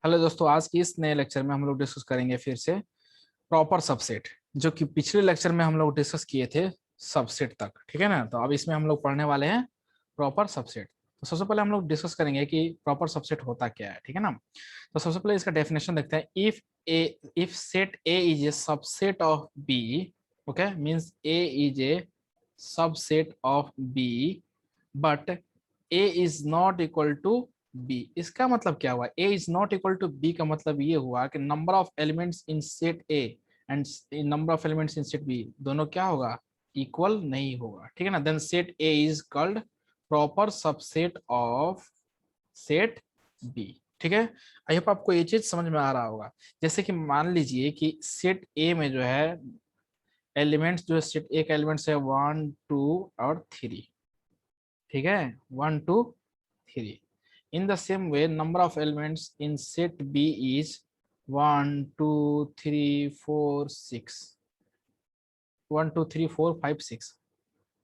Hello दोस्तों, आज की इस नए लेक्चर में हम लोग डिस्कस करेंगे फिर से प्रॉपर सबसेट, जो कि पिछले लेक्चर में हम लोग डिस्कस किए थे सबसेट तक। ठीक है ना। तो अब इसमें हम लोग पढ़ने वाले हैं प्रॉपर सबसेट। तो सबसे पहले हम लोग डिस्कस करेंगे कि प्रॉपर सबसेट होता क्या है। ठीक है ना। तो सबसे पहले इसका डेफिनेशन देखते हैं। If set A is a subset of B, okay, means A is a subset of B but A is not equal to B. इसका मतलब क्या हुआ? A is not equal to B का मतलब ये हुआ कि number of elements in set A and number of elements in set B दोनों क्या होगा? इक्वल नहीं होगा। ठीक है ना। Then set A is called proper subset of set B. ठीक है। आई होप आपको ये चीज समझ में आ रहा होगा। जैसे कि मान लीजिए कि सेट ए में जो है एलिमेंट्स, जो सेट ए का एलिमेंट्स है 1 2 और 3। ठीक है, 1 2 3। In the same way, number of elements in set B is 1 2 3 4 6, 1 2 3 4 5 6,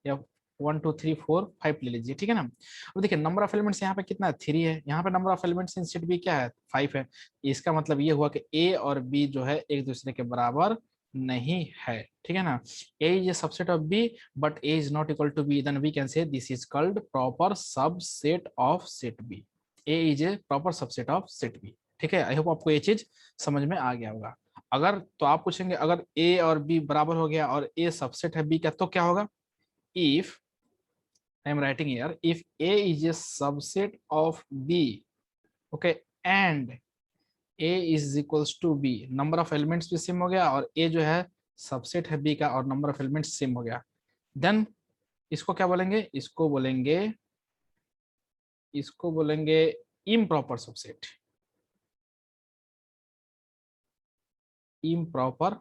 या 1 2 3 4 5 ले लीजिए। ठीक है ना। अब देखिए नंबर ऑफ एलिमेंट्स यहाँ पे कितना है? 3 है। यहाँ पे number of elements in set B क्या है? 5 है। इसका मतलब ये हुआ कि ए और बी जो है एक दूसरे के बराबर नहीं है। ठीक है ना। A is a subset of B but A is not equal to B, then we can say this is called proper subset of set B. A is a proper subset of set B. ठीक है। आई hope आपको ये चीज समझ में आ गया होगा। अगर तो आप पूछेंगे अगर ए और बी बराबर हो गया और ए सबसेट है बी का तो क्या होगा? if I am writing here, if A is a subset of B, okay, and A is equals to B, number of elements भी सेम हो गया और A जो है सबसेट है B का और नंबर ऑफ एलिमेंट्स सेम हो गया, देन इसको क्या बोलेंगे? इसको बोलेंगे इम्प्रॉपर सबसेट। Improper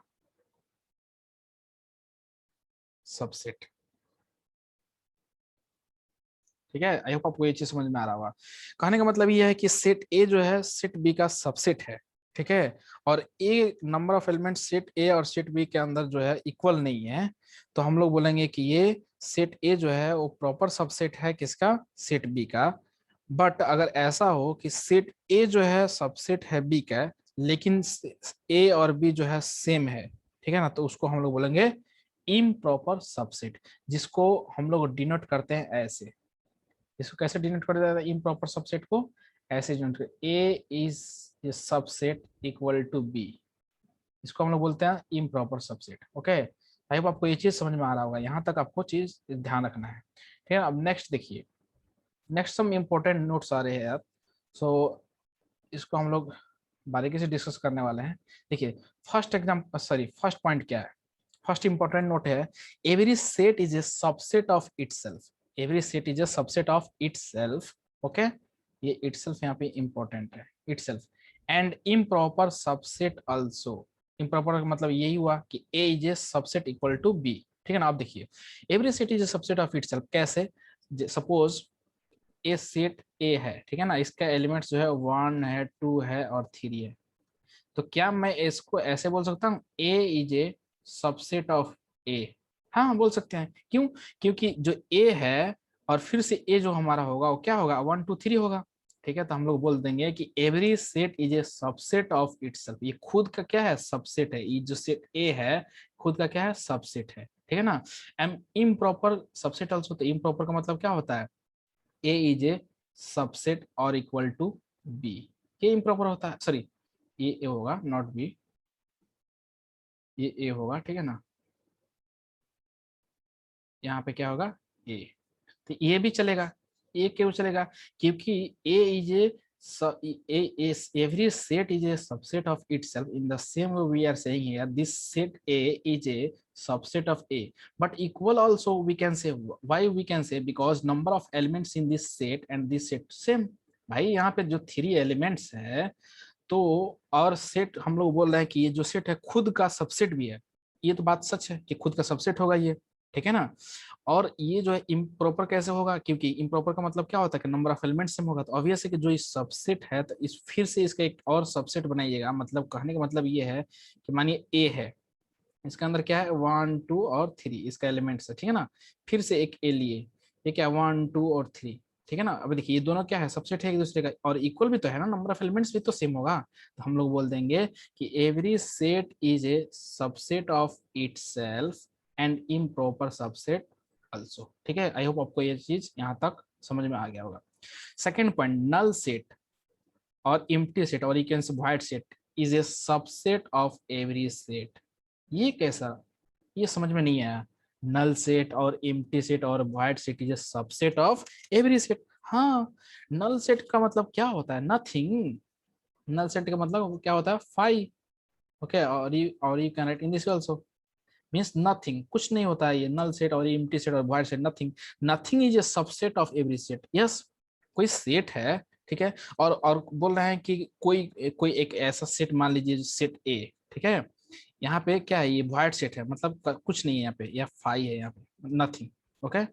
subset. ठीक है। आई होप आपको ये चीज समझ में आ रहा होगा। कहने का मतलब ये है कि सेट ए जो है सेट बी का सबसेट है। ठीक है। और A number of element set A और सेट बी के अंदर जो है इक्वल नहीं है, तो हम लोग बोलेंगे कि ये सेट ए जो है वो प्रॉपर सबसेट है किसका? सेट बी का। बट अगर ऐसा हो कि सेट ए जो है सबसेट है बी का, लेकिन ए और बी जो है सेम है, ठीक है ना, तो उसको हम लोग बोलेंगे इम्प्रॉपर सबसेट, जिसको हम लोग डिनोट करते हैं ऐसे। इसको कैसे डिनोट कर देता है इम्प्रॉपर सबसेट को? ऐसे डिनोट कर, A is a subset equal to B, इसको हम लोग बोलते हैं improper subset. Okay. I hope आपको ये चीज समझ में आ रहा होगा। यहाँ तक आपको चीज ध्यान रखना है। ठीक है। अब नेक्स्ट देखिए, नेक्स्ट सम इम्पोर्टेंट नोट्स आ रहे हैं यार। सो इसको हम लोग बारीकी से डिस्कस करने वाले हैं। देखिए फर्स्ट पॉइंट क्या है? फर्स्ट इंपॉर्टेंट नोट है, every set is a subset of itself. Every set is a subset of itself. Okay, ये इटसेल्फ यहाँ पे इंपॉर्टेंट है, itself. And improper subset also. Improper का मतलब यही हुआ कि A is a subset equal to B. ठीक है ना। आप देखिए every set is a subset of itself कैसे? सपोज ए सेट ए है, ठीक है ना, इसका एलिमेंट्स जो है 1 है 2 है और 3 है। तो क्या मैं इसको ऐसे बोल सकता हूँ ए इज ए सबसेट ऑफ ए? हाँ बोल सकते हैं। क्यों? क्योंकि जो ए है और फिर से ए जो हमारा होगा वो क्या होगा? 1 2 3 होगा। ठीक है। तो हम लोग बोल देंगे कि every set is a subset of itself. ये खुद का क्या है? सबसेट है। ये जो सेट ए है खुद का क्या है? सबसेट है। ठीक है ना। एम इम्प्रॉपर सबसेट ऑल्सो, तो इम्प्रॉपर का मतलब क्या होता है? ए इज ए सबसेट और इक्वल टू बी। ये इम्प्रॉपर होता है। सॉरी, ये ए होगा नॉट बी, ये ए होगा। ठीक है ना। यहाँ पे क्या होगा? ए। तो ये भी चलेगा। ए क्यों चलेगा? क्योंकि A is a every set is a subset of itself. In the same way we are saying here this set A is a subset of A but equal also we can say. Why we can say? Because number of elements in this set and this set same. भाई यहाँ पे जो 3 elements है, तो और set हम लोग बोल रहे हैं कि ये जो सेट है खुद का सबसेट भी है। ये तो बात सच है कि खुद का सबसेट होगा ये। ठीक है ना। और ये जो है इम्प्रॉपर कैसे होगा? क्योंकि इम्प्रॉपर का मतलब क्या होता है कि नंबर ऑफ एलिमेंट सेम होगा। तो ऑब्वियस है कि जो इस सबसेट है तो इस फिर से इसका एक और सबसेट बनाइएगा। मतलब कहने का मतलब ये है कि मानिए ए है, इसके अंदर क्या है? 1 2 और 3 इसका एलिमेंट्स है। ठीक है ना। फिर से एक ए लिए, ये क्या? 1 2 और 3। ठीक है ना। अब देखिए ये दोनों क्या है, सबसेट है एक दूसरे का, और इक्वल भी तो है ना, नंबर ऑफ एलिमेंट्स भी तो सेम होगा। तो हम लोग बोल देंगे कि every set is a subset of itself and improper subset also. ठीक है, आई होप आपको ये चीज यहाँ तक समझ में आ गया होगा। सेकेंड पॉइंट, नल सेट और एम्प्टी सेट और यू कैन से void set is a subset of every set. ये कैसा, ये समझ में नहीं आया। नल सेट और एम्प्टी सेट और void set is a subset of every set. हाँ, नल सेट का मतलब क्या होता है, नथिंग। नल सेट का मतलब क्या होता है, फाइव। ओके, और you can write in this also, means nothing, कुछ नहीं होता है ये नल सेट और एम्प्टी सेट और void set, nothing. Nothing is a subset of every set. Yes, कोई सेट है, ठीक है, और बोल रहे हैं कि कोई कोई एक ऐसा सेट मान लीजिए सेट ए, ठीक है, यहाँ पे क्या है, ये void सेट है, मतलब कुछ नहीं है यहाँ पे, या फाइव है यहाँ पे, नथिंग। ओके,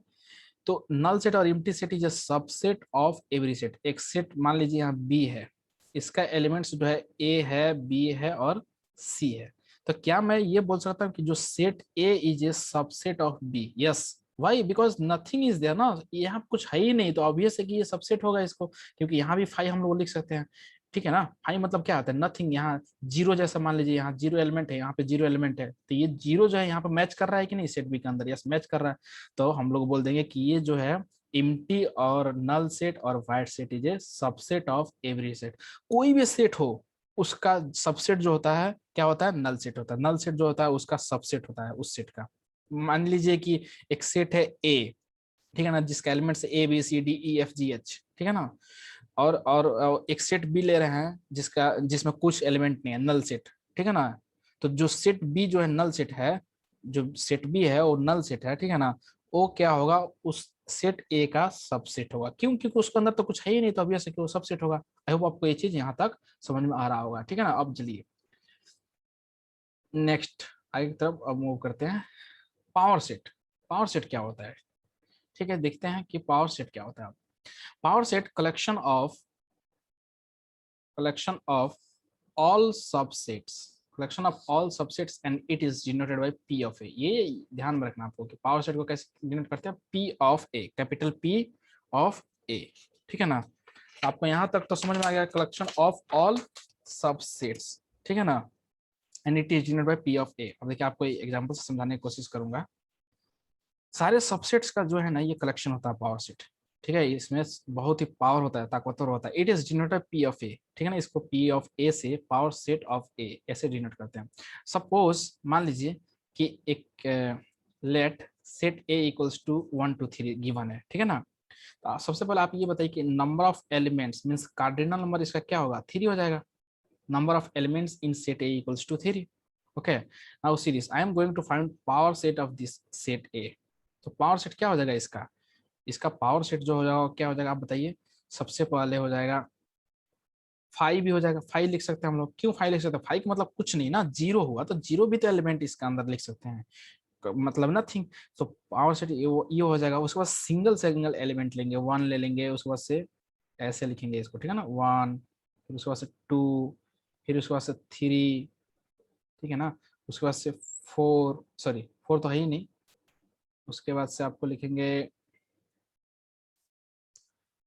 तो नल सेट और empty set is a subset of every set. एक सेट मान लीजिए यहाँ बी है, इसका एलिमेंट्स जो है ए है, बी है और सी है। तो क्या मैं ये बोल सकता हूँ कि जो set A is a subset of B? Yes, why? Because nothing is there ना, यहाँ कुछ है ही नहीं, तो ऑब्वियस है कि ये सबसेट होगा इसको, क्योंकि यहाँ भी फाइव हम लोग लिख सकते हैं। ठीक है ना, फाइव मतलब क्या होता है, नथिंग। यहाँ जीरो जैसा मान लीजिए, यहाँ जीरो एलिमेंट है, यहाँ पे जीरो एलिमेंट है, तो ये जीरो जो है यहाँ पे मैच कर रहा है कि नहीं सेट बी के अंदर? यस, मैच कर रहा है। तो हम लोग बोल देंगे कि ये जो है एम्प्टी और नल सेट और wide set is a subset of every set. कोई भी सेट हो उसका सबसेट जो होता है क्या होता है, नल सेट होता है। नल सेट जो होता है उसका सबसेट होता है उस सेट का। मान लीजिए कि एक सेट है ए, ठीक है ना, जिसका elements A B C D E F G H, ठीक है ना, और एक सेट बी ले रहे हैं जिसका जिसमें कुछ एलिमेंट नहीं है, नल सेट, ठीक है ना। तो जो सेट बी जो है नल सेट है, जो सेट बी है वो नल सेट है, ठीक है ना, वो क्या होगा, उस सेट ए का सबसेट होगा। क्यों? क्योंकि उसके अंदर तो कुछ है ही नहीं, तो ऑब्वियस है कि वो सबसेट होगा। आई होप आपको ये चीज यहाँ तक समझ में आ रहा होगा, ठीक है ना। अब चलिए नेक्स्ट आगे की तरफ अब मूव करते हैं। Power set. पावर सेट क्या होता है, ठीक है, देखते हैं कि पावर सेट क्या होता है। Power set collection of all subsets, collection of all subsets and it is denoted by p of a। ये ध्यान में रखना आपको कि पावर सेट को कैसे डिनोट करते हैं, p of a, capital p of a। ठीक है ना, आपको यहाँ तक तो समझ में आ गया, कलेक्शन ऑफ ऑल सबसेट्स, ठीक है ना, and it is denoted by p of a। अब देखिए आपको एग्जांपल से समझाने की कोशिश करूंगा। सारे सबसेट्स का जो है ना ये कलेक्शन होता है पावर सेट, ठीक है, इसमें बहुत ही पावर होता है, ताकतवर होता है। It is denoted P of A, ठीक है ना, इसको पी ऑफ ए से पावर सेट ऑफ ए ऐसे डिनोट करते हैं। सपोज मान लीजिए कि एक let set A equals to 1 2 3 given है, ठीक है ना। तो सबसे पहले आप ये बताइए कि number of elements means cardinal number इसका क्या होगा, 3 हो जाएगा। Number of elements in set A equals to 3। Okay, now see this, I am going to find power set of this set A. तो पावर सेट क्या हो जाएगा इसका, इसका पावर सेट जो हो जाएगा क्या हो जाएगा आप बताइए। सबसे पहले हो जाएगा फाइव भी हो जाएगा, फाइव लिख सकते हैं हम लोग। क्यों फाइव लिख सकते हैं, फाइव का मतलब कुछ नहीं ना, जीरो हुआ, तो जीरो भी तो एलिमेंट इसका अंदर लिख सकते हैं, मतलब नथिंग। तो पावर सेट ये हो जाएगा। उसके बाद सिंगल सिंगल एलिमेंट लेंगे, वन ले लेंगे, उसके बाद से ऐसे लिखेंगे इसको, ठीक है ना, वन, फिर उसके बाद से टू, फिर उसके बाद से थ्री, ठीक है ना, उसके बाद से फोर, सॉरी फोर तो है ही नहीं, उसके बाद से आपको लिखेंगे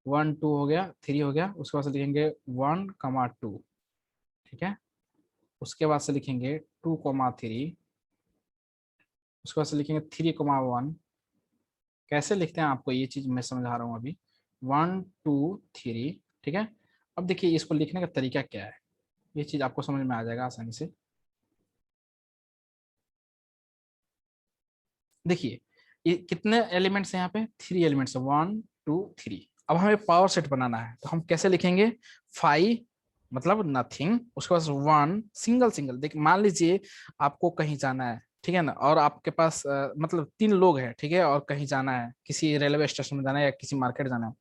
वन टू हो गया, थ्री हो गया, उसके बाद से लिखेंगे वन कमा टू, ठीक है, उसके बाद से लिखेंगे टू कमा थ्री, उसके बाद से लिखेंगे थ्री कमा वन। कैसे लिखते हैं आपको ये चीज मैं समझा रहा हूँ अभी, वन टू थ्री, ठीक है। अब देखिए इसको लिखने का तरीका क्या है, ये चीज आपको समझ में आ जाएगा आसानी से। देखिए ये कितने एलिमेंट्स हैं यहाँ पे, three elements, one two three. अब हमें पावर सेट बनाना है, तो हम कैसे लिखेंगे, फाइव मतलब नथिंग, उसके पास वन सिंगल सिंगल। देखिए मान लीजिए आपको कहीं जाना है, ठीक है ना, और आपके पास मतलब तीन लोग हैं, ठीक है, और कहीं जाना है, किसी रेलवे स्टेशन में जाना है या किसी मार्केट जाना है,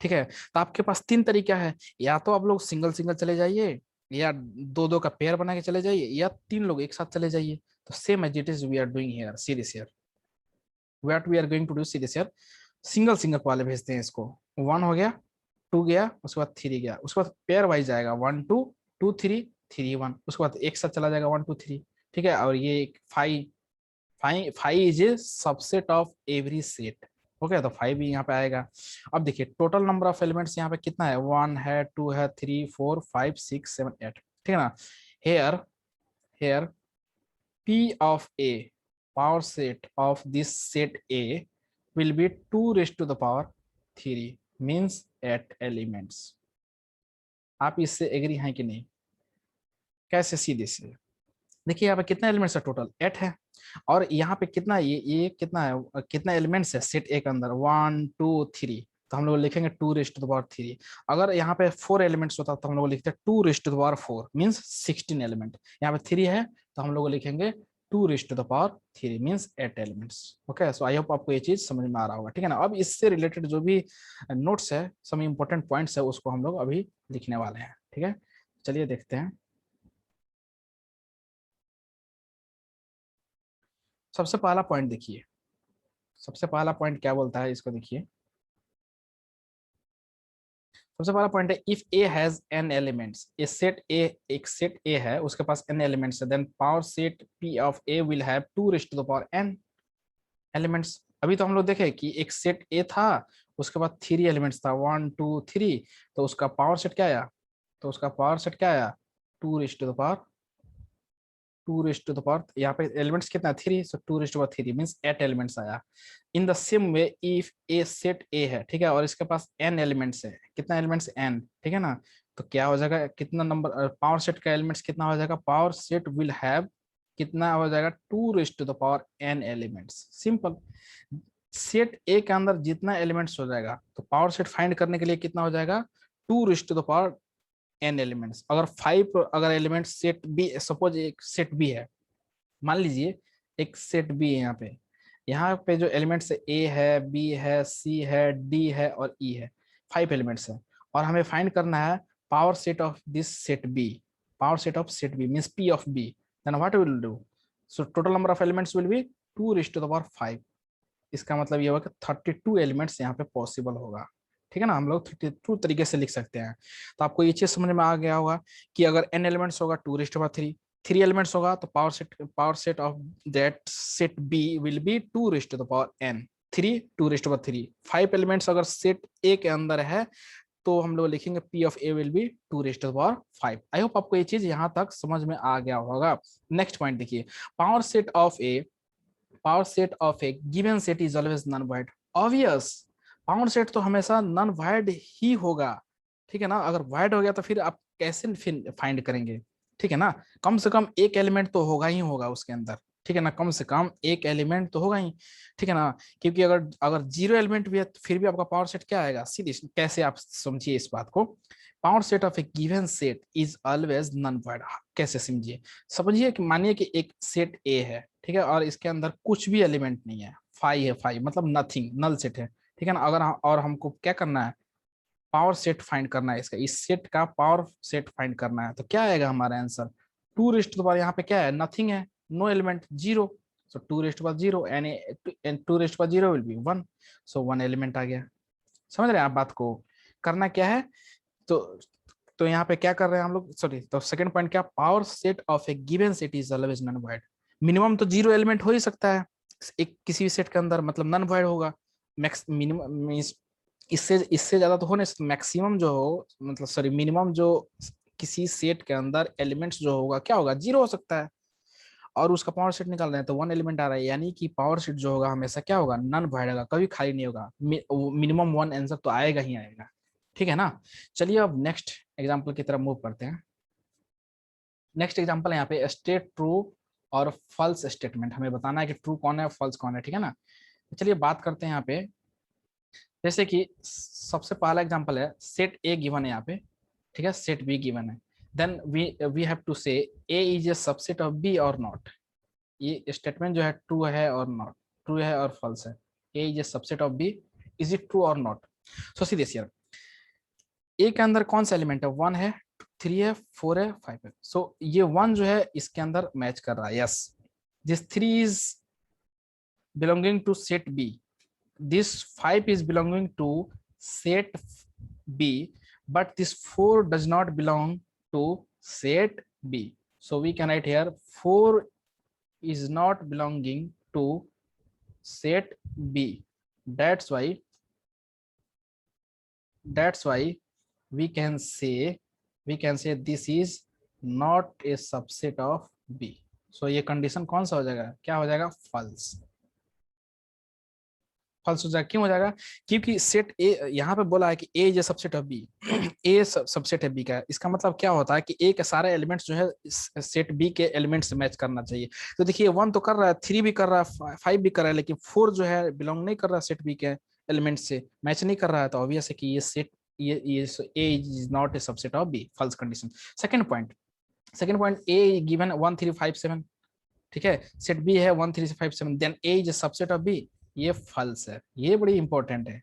ठीक है। तो आपके पास तीन तरीका है, या तो आप लोग सिंगल सिंगल चले जाइए, या दो दो का पेयर बना के चले जाइए, या तीन लोग एक साथ चले जाइए। तो same as it is we are doing here, series here, what we are going to do series here. Single single वाले भेजते हैं इसको, वन हो गया, टू गया, उसके बाद थ्री गया, उसके बाद पेयर वाइज जाएगा, one two, two three, three one, उसके बाद एक साथ चला जाएगा वन टू थ्री, ठीक है। और ये five, five five is a subset of every set, okay, तो 5 भी यहाँ पे आएगा। अब देखिए टोटल नंबर ऑफ एलिमेंट्स यहाँ पे कितना है, 1 है, 2 है, 3, 4, 5, 6, 7, 8, ठीक है ना। Here here P of A, power set of this set A will be 2 raised to the power 3, means 8 elements। आप इससे एग्री हैं कि नहीं? कैसे? सीधे से देखिए यहाँ पे कितना एलिमेंट्स है, टोटल 8 है। और यहाँ पे कितना, ये कितना है, कितना एलिमेंट्स है सेट ए के अंदर, 1 2 3, तो हम लोग लिखेंगे 2 रेस्ट टू द पावर 3। अगर यहाँ पे 4 एलिमेंट्स होता तो हम लोग लिखते हैं 2 raised to the power 4, means 16 element. यहाँ पे 3 है तो हम लोग लिखेंगे 2 raised to the power 3, means 8 elements. Okay, so I hope आपको ये चीज समझ में आ रहा होगा, ठीक है ना। अब इससे रिलेटेड जो भी नोट्स है, सम इंपॉर्टेंट पॉइंट्स है, उसको हम लोग अभी लिखने वाले हैं, ठीक है। चलिए देखते हैं। सबसे पहला पॉइंट देखिए, सबसे पहला पॉइंट क्या बोलता है, इसको देखिए। सबसे पहला पॉइंट है, if A has n elements, A set A, एक सेट ए है, उसके पास एन एलिमेंट्स है, then power set P of A will have 2 raise to the power n elements. अभी तो हम लोग देखे कि एक सेट ए था, उसके बाद 3 एलिमेंट्स था, 1 2 3, तो उसका पावर सेट क्या आया, तो उसका पावर सेट क्या आया, 2 raise to the power 2 raise to the power, यहाँ पे एलिमेंट्स कितना, 3, so 2 rays to power 3 means 8 elements आया। In the same way if a set A है, ठीक है, और इसके पास एन एलिमेंट्स है, कितना एलिमेंट्स, एन, ठीक है ना। तो क्या हो जाएगा, कितना नंबर पावर सेट का एलिमेंट्स कितना हो जाएगा, पावर सेट विल हैव कितना हो जाएगा, 2 raise to the power n elements. Simple, set A के अंदर जितना एलिमेंट्स हो जाएगा, तो पावर सेट फाइंड करने के लिए कितना हो जाएगा, 2 raise to the power n elements. अगर 5 अगर एलिमेंट्स सेट बी, सपोज एक सेट बी है, मान लीजिए एक सेट बी है, यहाँ पे जो एलिमेंट्स है, ए है, बी है, सी है, डी है और ई है, 5 एलिमेंट्स है। और हमें फाइंड करना है power set of this set B, power set of set B means P of B, then what will do, so total number of elements will be 2 raise to the power 5। इसका मतलब ये होगा कि 32 elements यहाँ पे possible होगा, ठीक है ना। हम लोग 32 तरीके से लिख सकते हैं। तो आपको ये चीज समझ में आ गया होगा कि अगर n एलिमेंट्स होगा 2 रेज़ टू पावर 3, 3 एलिमेंट्स होगा तो power set of that set B will be 2 raise to the power n, 3 2 rays to power 3। 5 elements अगर सेट ए के अंदर है तो हम लोग लिखेंगे p of a will be 2 raise to the power 5। I hope आपको ये चीज यहाँ तक समझ में आ गया होगा। नेक्स्ट पॉइंट देखिए, power set of A, power set of A given set is always non void. Obvious, power set तो हमेशा नॉन वाइड ही होगा, ठीक है ना। अगर वाइड हो गया तो फिर आप कैसे फाइंड करेंगे, ठीक है ना। कम से कम एक एलिमेंट तो होगा ही होगा उसके अंदर, ठीक है ना, कम से कम एक एलिमेंट तो होगा ही, ठीक है ना। क्योंकि अगर अगर 0 एलिमेंट भी है तो फिर भी आपका पावर सेट क्या आएगा, सीधे कैसे आप समझिए इस बात को, power set of A given set is always non void. कैसे समझिए, समझिए कि मानिए कि एक सेट ए है, ठीक है, और इसके अंदर कुछ भी एलिमेंट नहीं है, 5 है, 5 मतलब नथिंग, नल सेट है, ठीक है ना। अगर और हमको क्या करना है, पावर सेट फाइंड करना है इसका, इस सेट का पावर सेट फाइंड करना है, तो क्या आएगा हमारा answer, 2 raise to the power, यहाँ पे क्या है, नथिंग है, no element, 0, so 2 raise to the power 0 and 2 raise to the power 0 will be 1, so 1 element आ गया। समझ रहे हैं आप बात को, करना क्या है। तो यहाँ पे क्या कर रहे हैं हम लोग, सॉरी, तो सेकंड पॉइंट क्या, power set of A given set is always non void. Minimum तो 0 एलिमेंट हो ही सकता है एक किसी भी सेट के अंदर, मतलब नॉन वाइड होगा। मैक्स मिनिमम मींस इससे इससे ज्यादा तो हो नहीं सकता, मैक्सिमम जो हो, मतलब सॉरी मिनिमम जो किसी सेट के अंदर एलिमेंट्स जो होगा क्या होगा, 0 हो सकता है। और उसका पावर सेट निकाल रहे हैं तो 1 एलिमेंट आ रहा है, यानी कि पावर सेट जो होगा हमेशा क्या होगा, नॉन वाइड होगा, कभी खाली नहीं होगा, मिनिमम 1 आंसर तो आएगा ही आएगा, ठीक है ना। चलिए अब नेक्स्ट एग्जाम्पल की तरफ मूव करते हैं। नेक्स्ट एग्जाम्पल है यहाँ पे स्टेट ट्रू और फॉल्स स्टेटमेंट, हमें बताना है कि ट्रू कौन है फॉल्स कौन है, ठीक है ना। तो चलिए बात करते हैं यहाँ पे, जैसे कि सबसे पहला एग्जांपल है, सेट ए गिवन है यहाँ पे, ठीक है, सेट बी गिवन है, then we have to say A is a subset of B और नॉट। ये स्टेटमेंट जो है ट्रू है और नॉट, ट्रू है और फॉल्स है, A is a subset of B, is it true और not. So see this here, A के अंदर कौन सा एलिमेंट है, 1 है, 3 है, 4 है, 5 है, सो ये 1 जो है इसके अंदर मैच कर रहा है, yes, this 3 is belonging to set B, this 5 is belonging to set B, but this 4 does not belong to set B. So we can write here 4 is not belonging to set B, That's why we can say this is not a subset of B. So ये condition कौन सा हो जाएगा, क्या हो जाएगा, false. False हो जाएगा, क्यों हो जाएगा, क्योंकि सेट ए यहाँ पे बोला है कि A is a subset of B, A subset है बी का। इसका मतलब क्या होता है कि ए के सारे एलिमेंट्स जो है सेट बी के एलिमेंट से मैच करना चाहिए। तो देखिए 1 तो कर रहा है, 3 भी कर रहा है, 5 भी कर रहा है, लेकिन 4 जो है बिलोंग नहीं कर रहा सेट बी के एलिमेंट से, मैच नहीं कर रहा है। तो ऑब्वियस है कि ये सेट ये A is not a subset of B, false condition. Second point, A given 1 3 5 7, ठीक है, सेट बी है 1 3 5 7, then A is a subset of B, ये फॉल्स है। ये बड़ी इंपॉर्टेंट है,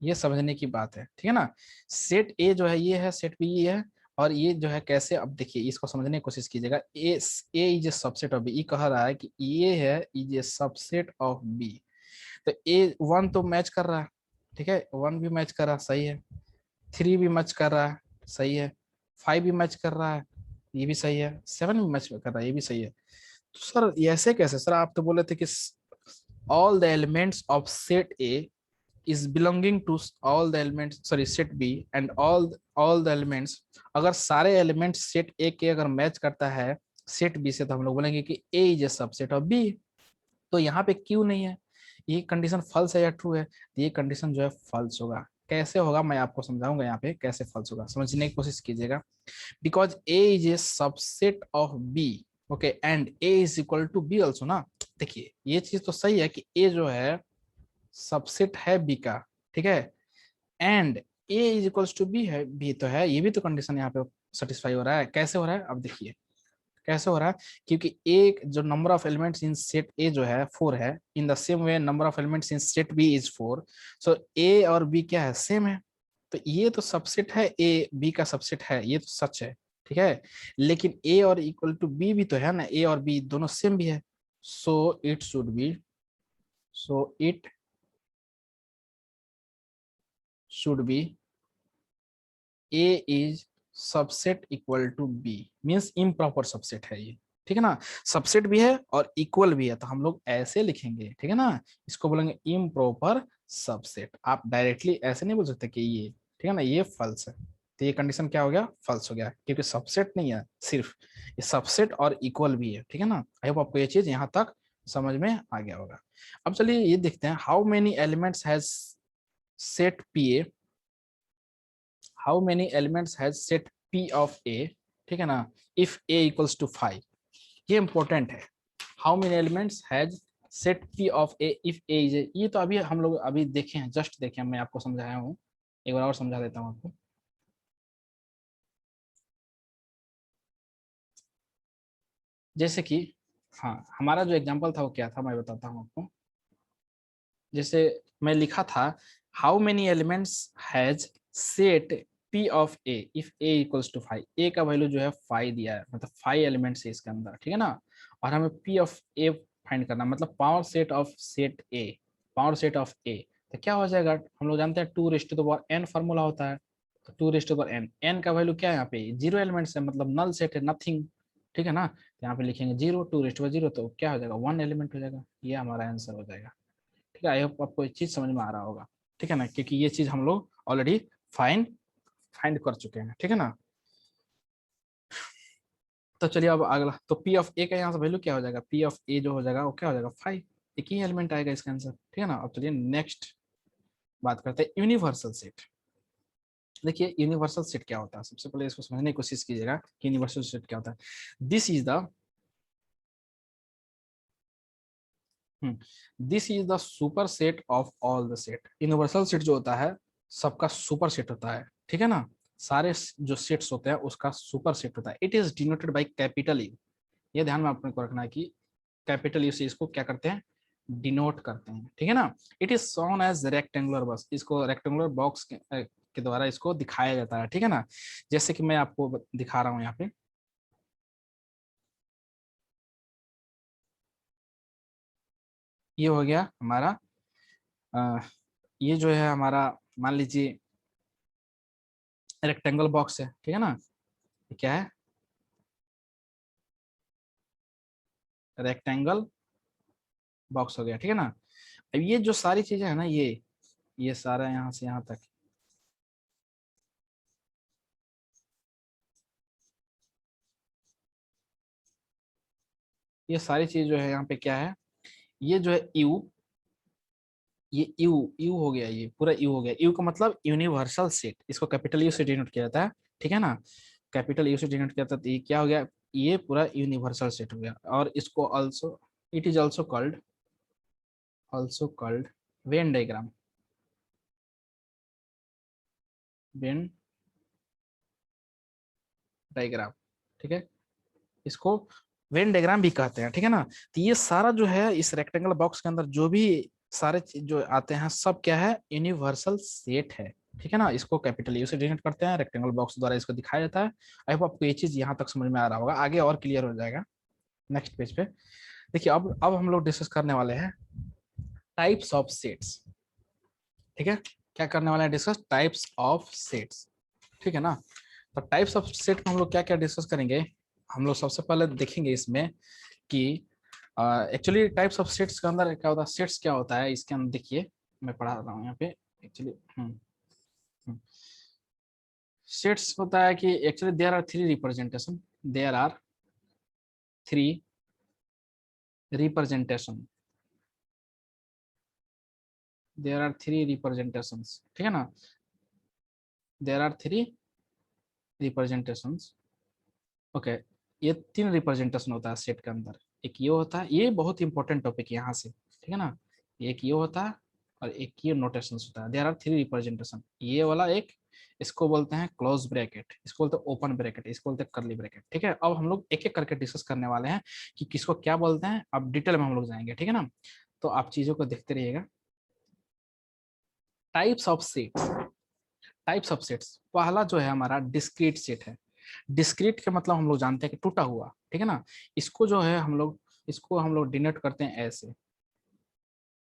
ये समझने की बात है, ठीक है ना। सेट ए जो है ये है, सेट बी ये है, और ये जो है कैसे, अब देखिए इसको समझने की कोशिश कीजिएगा। A is a subset of B, ये कह रहा है कि ये है is a subset of B. तो ए 1 तो मैच कर रहा है, ठीक है, 1 भी मैच कर रहा है, सही है, 3 भी मैच कर रहा है, सही है, 5 भी मैच कर रहा है, ये भी सही है, 7 भी मैच कर रहा है, ये भी सही है। तो सर ये ऐसे कैसे, सर आप तो बोले थे कि all the elements of set A is belonging to all the elements, sorry, set B, and all the elements, अगर सारे एलिमेंट्स सेट ए के अगर मैच करता है सेट बी से, तो हम लोग बोलेंगे कि A is a subset of B. तो यहाँ पे क्यों नहीं है, ये कंडीशन फॉल्स है या ट्रू है, तो ये कंडीशन जो है फॉल्स होगा। कैसे होगा मैं आपको समझाऊंगा यहाँ पे कैसे फॉल्स होगा, समझने की कोशिश कीजिएगा। Because A is a subset of B, okay, and A is equal to B also ना। देखिए ये चीज तो सही है कि ए जो है सबसेट है बी का, ठीक है, and A is equals to B है, बी तो है, ये भी तो कंडीशन यहाँ पे सेटिस्फाई हो रहा है। कैसे हो रहा है, अब देखिए कैसे हो रहा है, क्योंकि एक जो number of elements in set A जो है 4 है, in the same way number of elements in set B is 4, so A और बी क्या है, सेम है। तो ये तो सबसेट है, ए बी का सबसेट है, ये तो सच है, ठीक है, लेकिन ए और इक्वल टू बी भी तो है ना, ए और बी दोनों सेम भी है। So it should be, so it should be A is subset equal to B, means improper subset है ये, ठीक है ना। सबसेट भी है और इक्वल भी है, तो हम लोग ऐसे लिखेंगे, ठीक है ना, इसको बोलेंगे इम्प्रॉपर सबसेट। आप डायरेक्टली ऐसे नहीं बोल सकते कि ये, ठीक है ना, ये फॉल्स है। तो ये कंडीशन क्या हो गया, फॉल्स हो गया, क्योंकि सबसेट नहीं है सिर्फ, ये सबसेट और इक्वल भी है, ठीक है ना। आई होप आपको ये चीज यहाँ तक समझ में आ गया होगा। अब चलिए ये देखते हैं, how many elements has set P A, how many elements has set P of A, ठीक है ना, इफ ए इक्वल्स टू 5, ये इंपॉर्टेंट है। How many elements has set P of A if A is ए, ये तो अभी हम लोग अभी देखे हैं, जस्ट देखे हैं, मैं आपको समझाया हूँ, एक बार और समझा देता हूँ आपको। जैसे कि हाँ, हमारा जो एग्जांपल था वो क्या था, मैं बताता हूँ आपको। जैसे मैं लिखा था, how many elements has set P of A if A equals to 5, A का वैल्यू जो है 5 दिया है, मतलब 5 एलिमेंट्स है इसके अंदर, ठीक है ना। और हमें पी ऑफ ए फाइंड करना, मतलब power set of set A, power set of A. तो क्या हो जाएगा, हम लोग जानते हैं 2 raise to the power n formula होता है। तो 2 raise to the power n, n का वैल्यू क्या है यहाँ पे, 0 एलिमेंट्स है, मतलब नल सेट है, नथिंग, ठीक है ना। तो यहाँ पे लिखेंगे 0, 2 रेज़ टू द 0, तो क्या हो जाएगा, 1 एलिमेंट हो जाएगा, ये हमारा आंसर हो जाएगा, ठीक है। आई होप आपको ये चीज समझ में आ रहा होगा, ठीक है ना, क्योंकि ये चीज हम लोग ऑलरेडी फाइंड फाइंड कर चुके हैं, ठीक है ना। तो चलिए अब अगला, तो पी ऑफ ए का यहाँ से वैल्यू क्या हो जाएगा, पी ऑफ ए जो हो जाएगा वो क्या हो जाएगा, 5, एक ही एलिमेंट आएगा इसका आंसर, ठीक है ना। अब चलिए नेक्स्ट बात करते हैं, यूनिवर्सल सेट। देखिए यूनिवर्सल सेट क्या होता है, सबसे पहले इसको समझने की कोशिश कीजिएगा कि यूनिवर्सल सेट क्या होता है। This is the super set of all the set. Universal set जो होता है सबका सुपर सेट होता है, ठीक है ना, सारे जो सेट्स होते हैं उसका सुपर सेट होता है। It is denoted by capital you, ये ध्यान में अपने को रखना है कि कैपिटल यू से इसको क्या करते हैं, डिनोट करते हैं, ठीक है ना। It is shown as rectangular box, इसको रेक्टेंगुलर बॉक्स के द्वारा इसको दिखाया जाता है, ठीक है ना। जैसे कि मैं आपको दिखा रहा हूँ यहाँ पे, ये हो गया हमारा अ, ये जो है हमारा, मान लीजिए रेक्टेंगल बॉक्स है, ठीक है ना, ये क्या है, रेक्टेंगल बॉक्स हो गया, ठीक है ना। अब ये जो सारी चीजें है ना, ये सारा यहाँ से यहाँ तक, ये सारी चीज जो है यहाँ पे क्या है, ये जो है यू, ये यू, यू हो गया, ये पूरा यू हो गया। यू का मतलब यूनिवर्सल सेट, इसको कैपिटल यू से डिनोट किया जाता है, ठीक है ना, कैपिटल यू से डिनोट किया जाता है, तो ये क्या हो गया, ये पूरा यूनिवर्सल सेट हो गया। और इसको also, it is also called Venn diagram, Venn diagram, ठीक है, इसको वेन डायग्राम भी कहते हैं, ठीक है ना। तो ये सारा जो है इस रेक्टेंगल बॉक्स के अंदर जो भी सारे जो आते हैं सब क्या है, यूनिवर्सल सेट है, ठीक है ना। इसको कैपिटल यू से डिनोट करते हैं, रेक्टेंगल बॉक्स द्वारा इसको दिखाया जाता है। आई होप आपको ये चीज यहाँ तक समझ में आ रहा होगा, आगे और क्लियर हो जाएगा नेक्स्ट पेज पे। देखिए अब हम लोग डिस्कस करने वाले हैं टाइप्स ऑफ सेट्स, ठीक है। क्या करने वाले हैं, डिस्कस टाइप्स ऑफ सेट्स, ठीक है ना। तो टाइप्स ऑफ सेट में हम लोग क्या क्या डिस्कस करेंगे, हम लोग सबसे पहले देखेंगे इसमें कि एक्चुअली टाइप्स ऑफ सेट्स के अंदर क्या होता है, सेट्स क्या होता है इसके अंदर। देखिए मैं पढ़ा रहा हूँ यहाँ पे एक्चुअली, सेट्स होता है कि actually there are three representation, there are three representation, there are three representations, ठीक है ना, there are three representations, okay. ये तीन रिप्रेजेंटेशन होता है सेट के अंदर। एक ये होता है, ये बहुत इंपॉर्टेंट टॉपिक है यहाँ से, ठीक है ना। एक ये होता है और एक ये नोटेशन होता है, देयर आर थ्री रिप्रेजेंटेशन। ये वाला एक, इसको बोलते हैं क्लोज ब्रैकेट, इसको बोलते हैं ओपन ब्रैकेट, इसको बोलते हैं कर्ली ब्रैकेट, ठीक है। अब हम लोग एक एक करके डिस्कस करने वाले हैं कि किसको क्या बोलते हैं, अब डिटेल में हम लोग जाएंगे, ठीक है ना। तो आप चीजों को देखते रहिएगा। Types of sets, types of sets, पहला जो है हमारा डिस्क्रीट सेट है। डिस्क्रीट के मतलब हम लोग जानते हैं कि टूटा हुआ, ठीक है ना। इसको जो है हम लोग, इसको हम लोग डिनोट करते हैं ऐसे,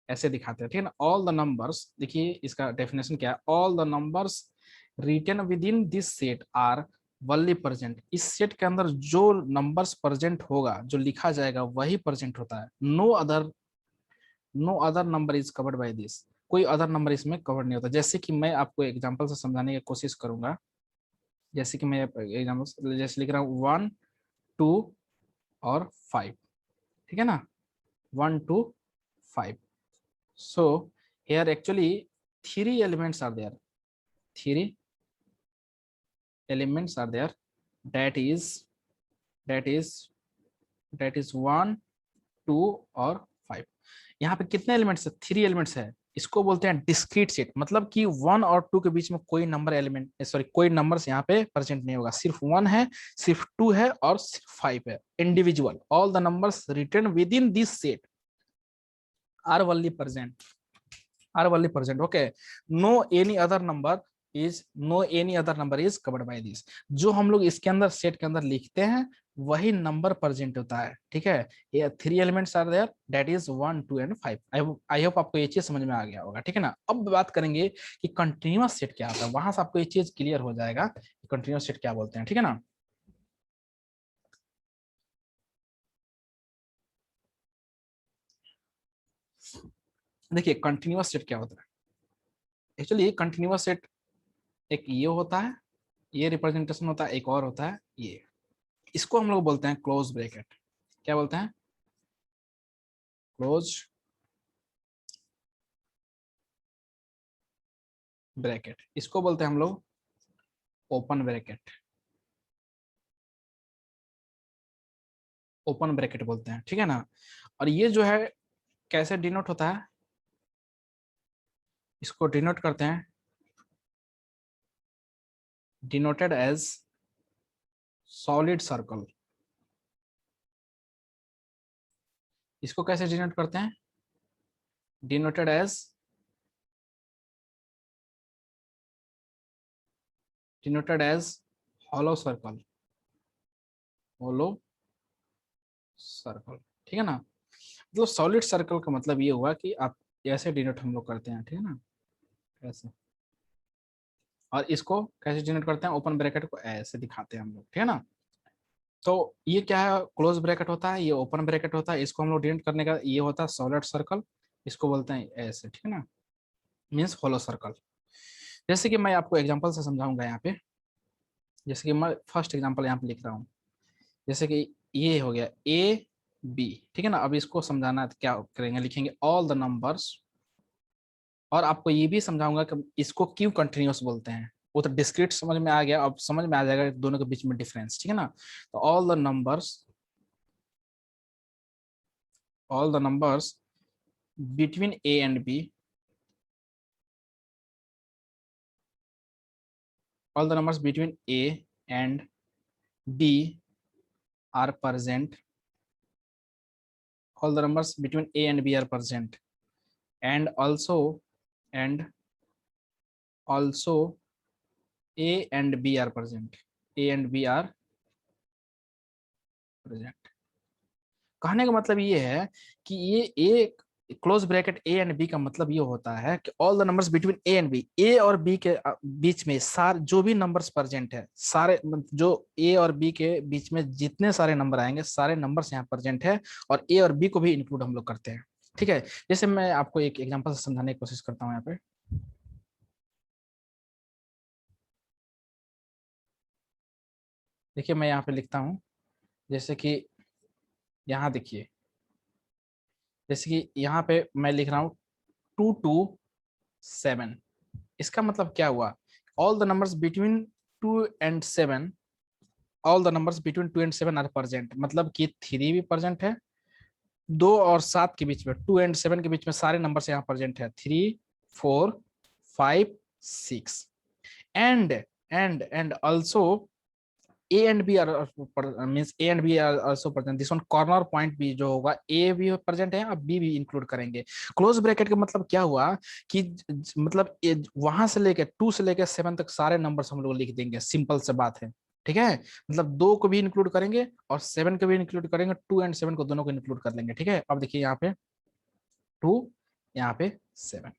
ऐसे दिखाते हैं, ठीक है ना। ऑल द नंबर्स, देखिए इसका डेफिनेशन क्या है, all the numbers written within this set are only present. इस सेट के अंदर जो नंबर्स प्रेजेंट होगा, जो लिखा जाएगा वही प्रेजेंट होता है। No other number is covered by this, कोई अदर नंबर इसमें कवर नहीं होता। जैसे कि मैं आपको एग्जांपल से समझाने की कोशिश करूंगा, जैसे कि मैं एग्जाम्पल जैसे लिख रहा हूँ 1 2 और 5, ठीक है ना, 1 2 5। सो here actually three elements are there, three elements are there, that is that is that is 1 2 और 5। यहाँ पे कितने एलिमेंट्स है, थ्री एलिमेंट्स है। इसको बोलते हैं डिस्क्रीट सेट, मतलब कि 1 और 2 के बीच में कोई नंबर एलिमेंट, सॉरी कोई नंबर्स यहाँ पे प्रेजेंट नहीं होगा। सिर्फ 1 है, सिर्फ 2 है और सिर्फ 5 है। Individual all the numbers written within this set are only present, are only present, okay. No any other number is, no any other number is covered by this. जो हम लोग इसके अंदर सेट के अंदर लिखते हैं वही नंबर प्रेजेंट होता है, ठीक है। ये three elements are there, that is 1 2 and 5। I hope आपको ये चीज समझ में आ गया होगा, ठीक है ना। अब बात करेंगे कि कंटिन्यूअस सेट क्या होता है, वहां से आपको ये चीज क्लियर हो जाएगा कि कंटिन्यूअस सेट क्या बोलते हैं, ठीक है ना। देखिए कंटिन्यूअस सेट क्या होता है, एक्चुअली कंटिन्यूअस सेट एक ये होता है, ये रिप्रेजेंटेशन होता है, एक और होता है ये, इसको हम लोग बोलते हैं क्लोज ब्रैकेट। क्या बोलते हैं, क्लोज ब्रैकेट। इसको बोलते हैं हम लोग ओपन ब्रैकेट, ओपन ब्रैकेट बोलते हैं, ठीक है ना। और ये जो है कैसे डिनोट होता है, इसको डिनोट करते हैं, डिनोटेड एज सॉलिड सर्कल। इसको कैसे डिनोट करते हैं, denoted as, denoted as hollow circle, hollow circle, ठीक है ना। मतलब सॉलिड सर्कल का मतलब ये हुआ कि आप ऐसे डिनोट हम लोग करते हैं, ठीक है ना, ऐसे। और इसको कैसे डिनोट करते हैं, ओपन ब्रैकेट को ऐसे दिखाते हैं हम लोग, ठीक है ना। तो ये क्या है, क्लोज ब्रैकेट होता है, ये ओपन ब्रैकेट होता है। इसको हम लोग डिनोट करने का ये होता है सॉलिड सर्कल, इसको बोलते हैं ऐसे, ठीक है ना, मीन्स होलो सर्कल। जैसे कि मैं आपको एग्जांपल से समझाऊंगा यहाँ पे। जैसे कि मैं फर्स्ट एग्जांपल यहाँ पे लिख रहा हूँ। जैसे कि ये हो गया ए बी, ठीक है ना। अब इसको समझाना है तो क्या करेंगे, लिखेंगे ऑल द नंबर्स। और आपको ये भी समझाऊंगा कि इसको क्यों कंटिन्यूअस बोलते हैं। वो तो डिस्क्रीट समझ में आ गया, अब समझ में आ जाएगा दोनों के बीच में डिफरेंस, ठीक है ना। तो all the numbers between A and B, all the numbers between A and B are present. All the numbers between A and B are present, and and also A and B are present. A and B are present. कहने का मतलब ये है कि ये A close bracket A and B का मतलब ये होता है कि all the numbers between A and B, A और बी के बीच में सारे जो भी नंबर्स प्रेजेंट है, सारे जो ए और बी के बीच में जितने सारे नंबर आएंगे सारे नंबर्स यहाँ प्रेजेंट है, और ए और बी को भी इंक्लूड हम लोग करते हैं, ठीक है। जैसे मैं आपको एक एग्जांपल से समझाने की कोशिश करता हूँ यहाँ पे। देखिए मैं यहाँ पे लिखता हूँ, जैसे कि यहाँ देखिए, जैसे कि यहाँ पे मैं लिख रहा हूँ 2 to 7। इसका मतलब क्या हुआ, all the numbers between 2 and 7, all the numbers between 2 and 7 are present, मतलब कि 3 भी प्रेजेंट है, 2 और 7 के बीच में, 2 and 7 के बीच में सारे नंबर्स यहाँ प्रेजेंट है, 3, 4, 5, 6, and also A and B are means A and B are also present, this one corner point भी जो होगा ए भी प्रेजेंट है, अब बी भी इंक्लूड करेंगे। क्लोज ब्रैकेट का मतलब क्या हुआ कि मतलब वहां से लेके 2 से लेके 7 तक सारे नंबर्स हम लोग लिख देंगे, सिंपल से बात है, ठीक है। मतलब 2 को भी इंक्लूड करेंगे और 7 को भी इंक्लूड करेंगे, 2 and 7 को दोनों को इंक्लूड कर लेंगे, ठीक है। अब देखिए यहाँ पे 2, यहाँ पे 7।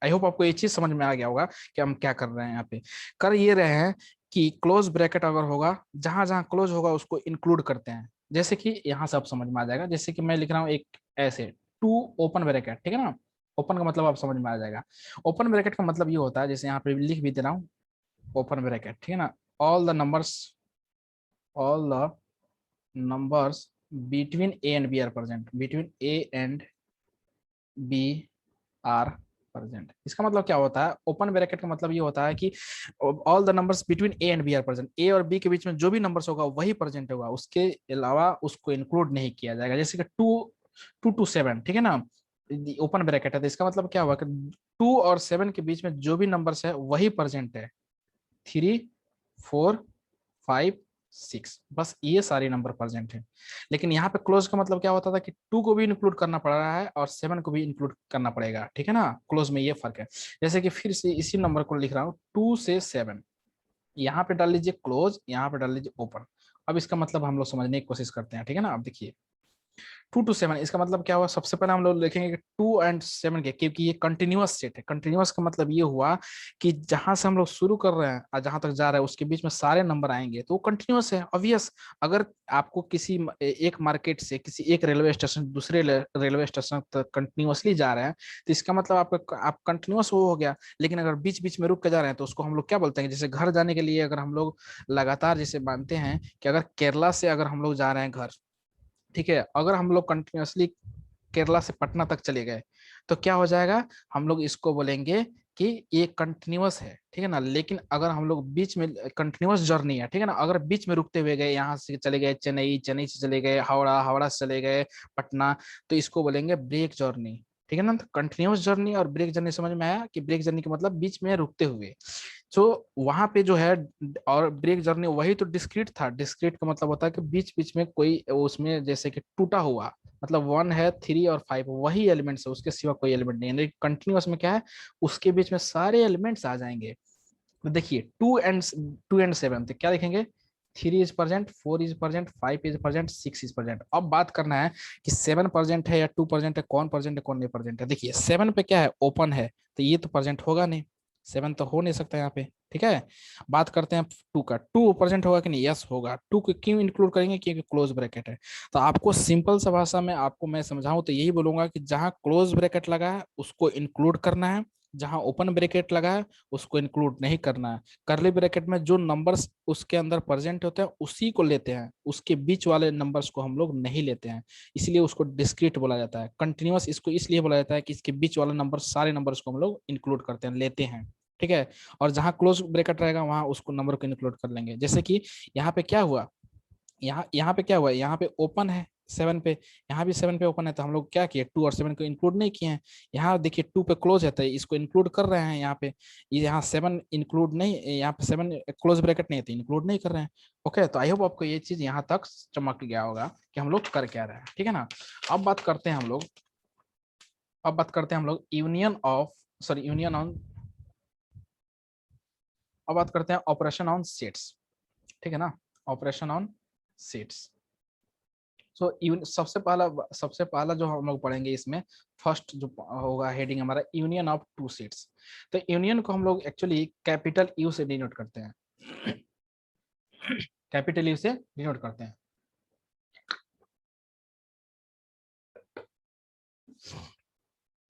आई होप आपको ये चीज समझ में आ गया होगा कि हम क्या कर रहे हैं यहाँ पे। कर ये रहे हैं कि क्लोज ब्रैकेट अगर होगा, जहां जहां क्लोज होगा उसको इंक्लूड करते हैं। जैसे कि यहाँ से आप समझ में आ जाएगा, जैसे कि मैं लिख रहा हूँ एक ऐसे 2 ओपन ब्रैकेट, ठीक है ना। ओपन का मतलब आप समझ में आ जाएगा। ओपन ब्रैकेट का मतलब ये होता है, जैसे यहाँ पे लिख भी दे रहा हूँ, ओपन ब्रैकेट, ठीक है ना। All the numbers between A and B are present, between A and B are present. इसका मतलब क्या होता है, ओपन ब्रैकेट का मतलब ये होता है कि all the numbers between A and B are present, A और बी के बीच में जो भी नंबर्स होगा वही प्रेजेंट होगा, उसके अलावा उसको इंक्लूड नहीं किया जाएगा। जैसे कि 2 to 7, ठीक है ना, ओपन ब्रैकेट है, तो इसका मतलब क्या हुआ कि 2 और 7 के बीच में जो भी नंबर्स है वही प्रेजेंट है, 3, 4, 5, 6, बस ये सारे नंबर प्रेजेंट है। लेकिन यहाँ पे क्लोज का मतलब क्या होता था कि 2 को भी इंक्लूड करना पड़ रहा है और 7 को भी इंक्लूड करना पड़ेगा, ठीक है ना। क्लोज में ये फर्क है। जैसे कि फिर से इसी नंबर को लिख रहा हूँ, 2 से 7, यहाँ पे डाल लीजिए क्लोज, यहाँ पे डाल लीजिए ओपन। अब इसका मतलब हम लोग समझने की कोशिश करते हैं, ठीक है ना। अब देखिए 2 to 7, इसका मतलब क्या हुआ, सबसे पहले हम लोग देखेंगे कि 2 and 7 के, क्योंकि ये कंटिन्यूअस सेट है। कंटिन्यूअस का मतलब ये हुआ कि जहां से हम लोग शुरू कर रहे हैं और जहां तक जा रहे हैं उसके बीच में सारे नंबर आएंगे, तो वो कंटिन्यूअस है, ऑब्वियस। अगर आपको किसी एक मार्केट से किसी एक रेलवे स्टेशन दूसरे रेलवे स्टेशन तक कंटिन्यूअसली जा रहे हैं, तो इसका मतलब आप कंटिन्यूअस वो हो गया। लेकिन अगर बीच बीच में रुक के जा रहे हैं तो उसको हम लोग क्या बोलते हैं, जैसे घर जाने के लिए अगर हम लोग लगातार जैसे मानते हैं कि अगर केरला से अगर हम लोग जा रहे हैं घर, ठीक है, अगर हम लोग कंटिन्यूअसली केरला से पटना तक चले गए तो क्या हो जाएगा, हम लोग इसको बोलेंगे कि ये कंटिन्यूअस है, ठीक है ना। लेकिन अगर हम लोग बीच में, कंटिन्यूअस जर्नी है, ठीक है ना, अगर बीच में रुकते हुए गए, यहाँ से चले गए चेन्नई, चेन्नई से चले गए हावड़ा, हावड़ा से चले गए पटना, तो इसको बोलेंगे ब्रेक जर्नी, ठीक है ना। तो कंटिन्यूअस जर्नी और ब्रेक जर्नी समझ में आया कि ब्रेक जर्नी का मतलब बीच में रुकते हुए। सो वहां पे जो है, और ब्रेक जर्नी वही तो डिस्क्रीट था। डिस्क्रीट का मतलब होता है कि बीच बीच में कोई उसमें जैसे कि टूटा हुआ, मतलब 1 है, 3 और 5 वही एलिमेंट्स है, उसके सिवा कोई एलिमेंट नहीं है। कंटिन्यूअस में क्या है, उसके बीच में सारे एलिमेंट्स आ जाएंगे। तो देखिए 2 and 7, तो क्या देखेंगे, 3 is present, 4 is present, 5 is present, 6 is present. अब बात करना है कि 7 प्रेजेंट है या 2 प्रेजेंट है, कौन प्रेजेंट है कौन नहीं प्रेजेंट है। देखिए 7 पे क्या है, ओपन है, तो ये तो प्रेजेंट होगा नहीं। 7 तो हो नहीं सकता यहाँ पे, ठीक है। बात करते हैं 2 का, 2 प्रेजेंट होगा कि नहीं, यस होगा। 2 को क्यों इंक्लूड करेंगे, क्योंकि क्लोज ब्रैकेट है। तो आपको सिंपल सा भाषा में आपको मैं समझाऊं तो यही बोलूंगा कि जहां क्लोज ब्रैकेट लगा है उसको इंक्लूड करना है, जहां ओपन ब्रैकेट लगा है उसको इंक्लूड नहीं करना है। कर्ली ब्रैकेट में जो नंबर्स उसके अंदर प्रेजेंट होते हैं उसी को लेते हैं, उसके बीच वाले नंबर्स को हम लोग नहीं लेते हैं, इसलिए उसको डिस्क्रीट बोला जाता है। कंटिन्यूअस इसको इसलिए बोला जाता है कि इसके बीच वाले नंबर, सारे नंबर्स को हम लोग इंक्लूड करते हैं, लेते हैं, ठीक है। और जहां क्लोज ब्रैकेट रहेगा वहां उसको नंबर को इंक्लूड कर लेंगे। जैसे कि यहाँ पे क्या हुआ, यहाँ पे क्या हुआ, यहाँ पे ओपन है 7 पे, यहाँ भी 7 पे ओपन है, तो हम लोग क्या किए, 2 और 7 को इंक्लूड नहीं किए हैं। यहाँ देखिए 2 पे क्लोज है तो इसको इंक्लूड कर रहे हैं यहाँ पे, ये यहाँ 7 इंक्लूड नहीं, यहाँ पे 7 क्लोज ब्रैकेट नहीं है तो इंक्लूड नहीं कर रहे हैं। ओके, तो आई होप आपको ये चीज यहाँ तक चमक गया होगा कि हम लोग कर क्या रहे हैं, ठीक है ना। अब बात करते हैं हम लोग, अब बात करते हैं हम लोग union of, sorry union on, अब बात करते हैं ऑपरेशन ऑन सेट्स, ठीक है ना, ऑपरेशन ऑन सेट्स। सो सबसे पहला जो हम लोग पढ़ेंगे इसमें, फर्स्ट जो होगा हेडिंग हमारा यूनियन ऑफ टू सेट्स। तो यूनियन को हम लोग एक्चुअली कैपिटल यू से डिनोट करते हैं, कैपिटल यू से डिनोट करते हैं।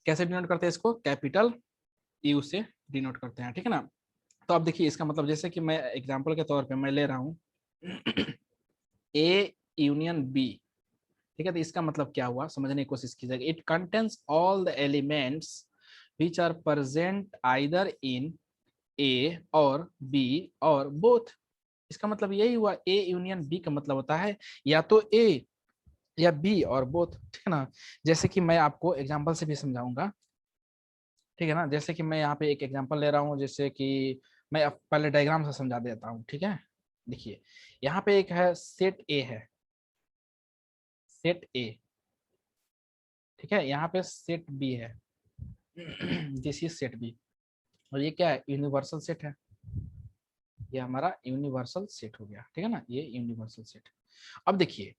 कैसे डिनोट करते हैं इसको, कैपिटल यू से डिनोट करते हैं, ठीक है ना। तो अब देखिए इसका मतलब, जैसे कि मैं एग्जांपल के तौर पे मैं ले रहा हूं ए यूनियन बी, ठीक है। तो इसका मतलब क्या हुआ समझने की कोशिश कीजिएगा। It contains all the elements which are present either in A और बी और बोथ। इसका मतलब यही हुआ, ए यूनियन बी का मतलब होता है या तो ए या बी और बोथ, ठीक है ना। जैसे कि मैं आपको एग्जांपल से भी समझाऊंगा, ठीक है ना। जैसे कि मैं यहाँ पे एक एग्जांपल ले रहा हूँ, जैसे कि मैं अब पहले डायग्राम से समझा देता हूँ, ठीक है। देखिए यहाँ पे एक है सेट ए है, सेट ए, ठीक है। यहाँ पे सेट बी है, दिस इज सेट बी। और ये क्या है, यूनिवर्सल सेट है, ये हमारा यूनिवर्सल सेट हो गया, ठीक है ना, ये यूनिवर्सल सेट। अब देखिए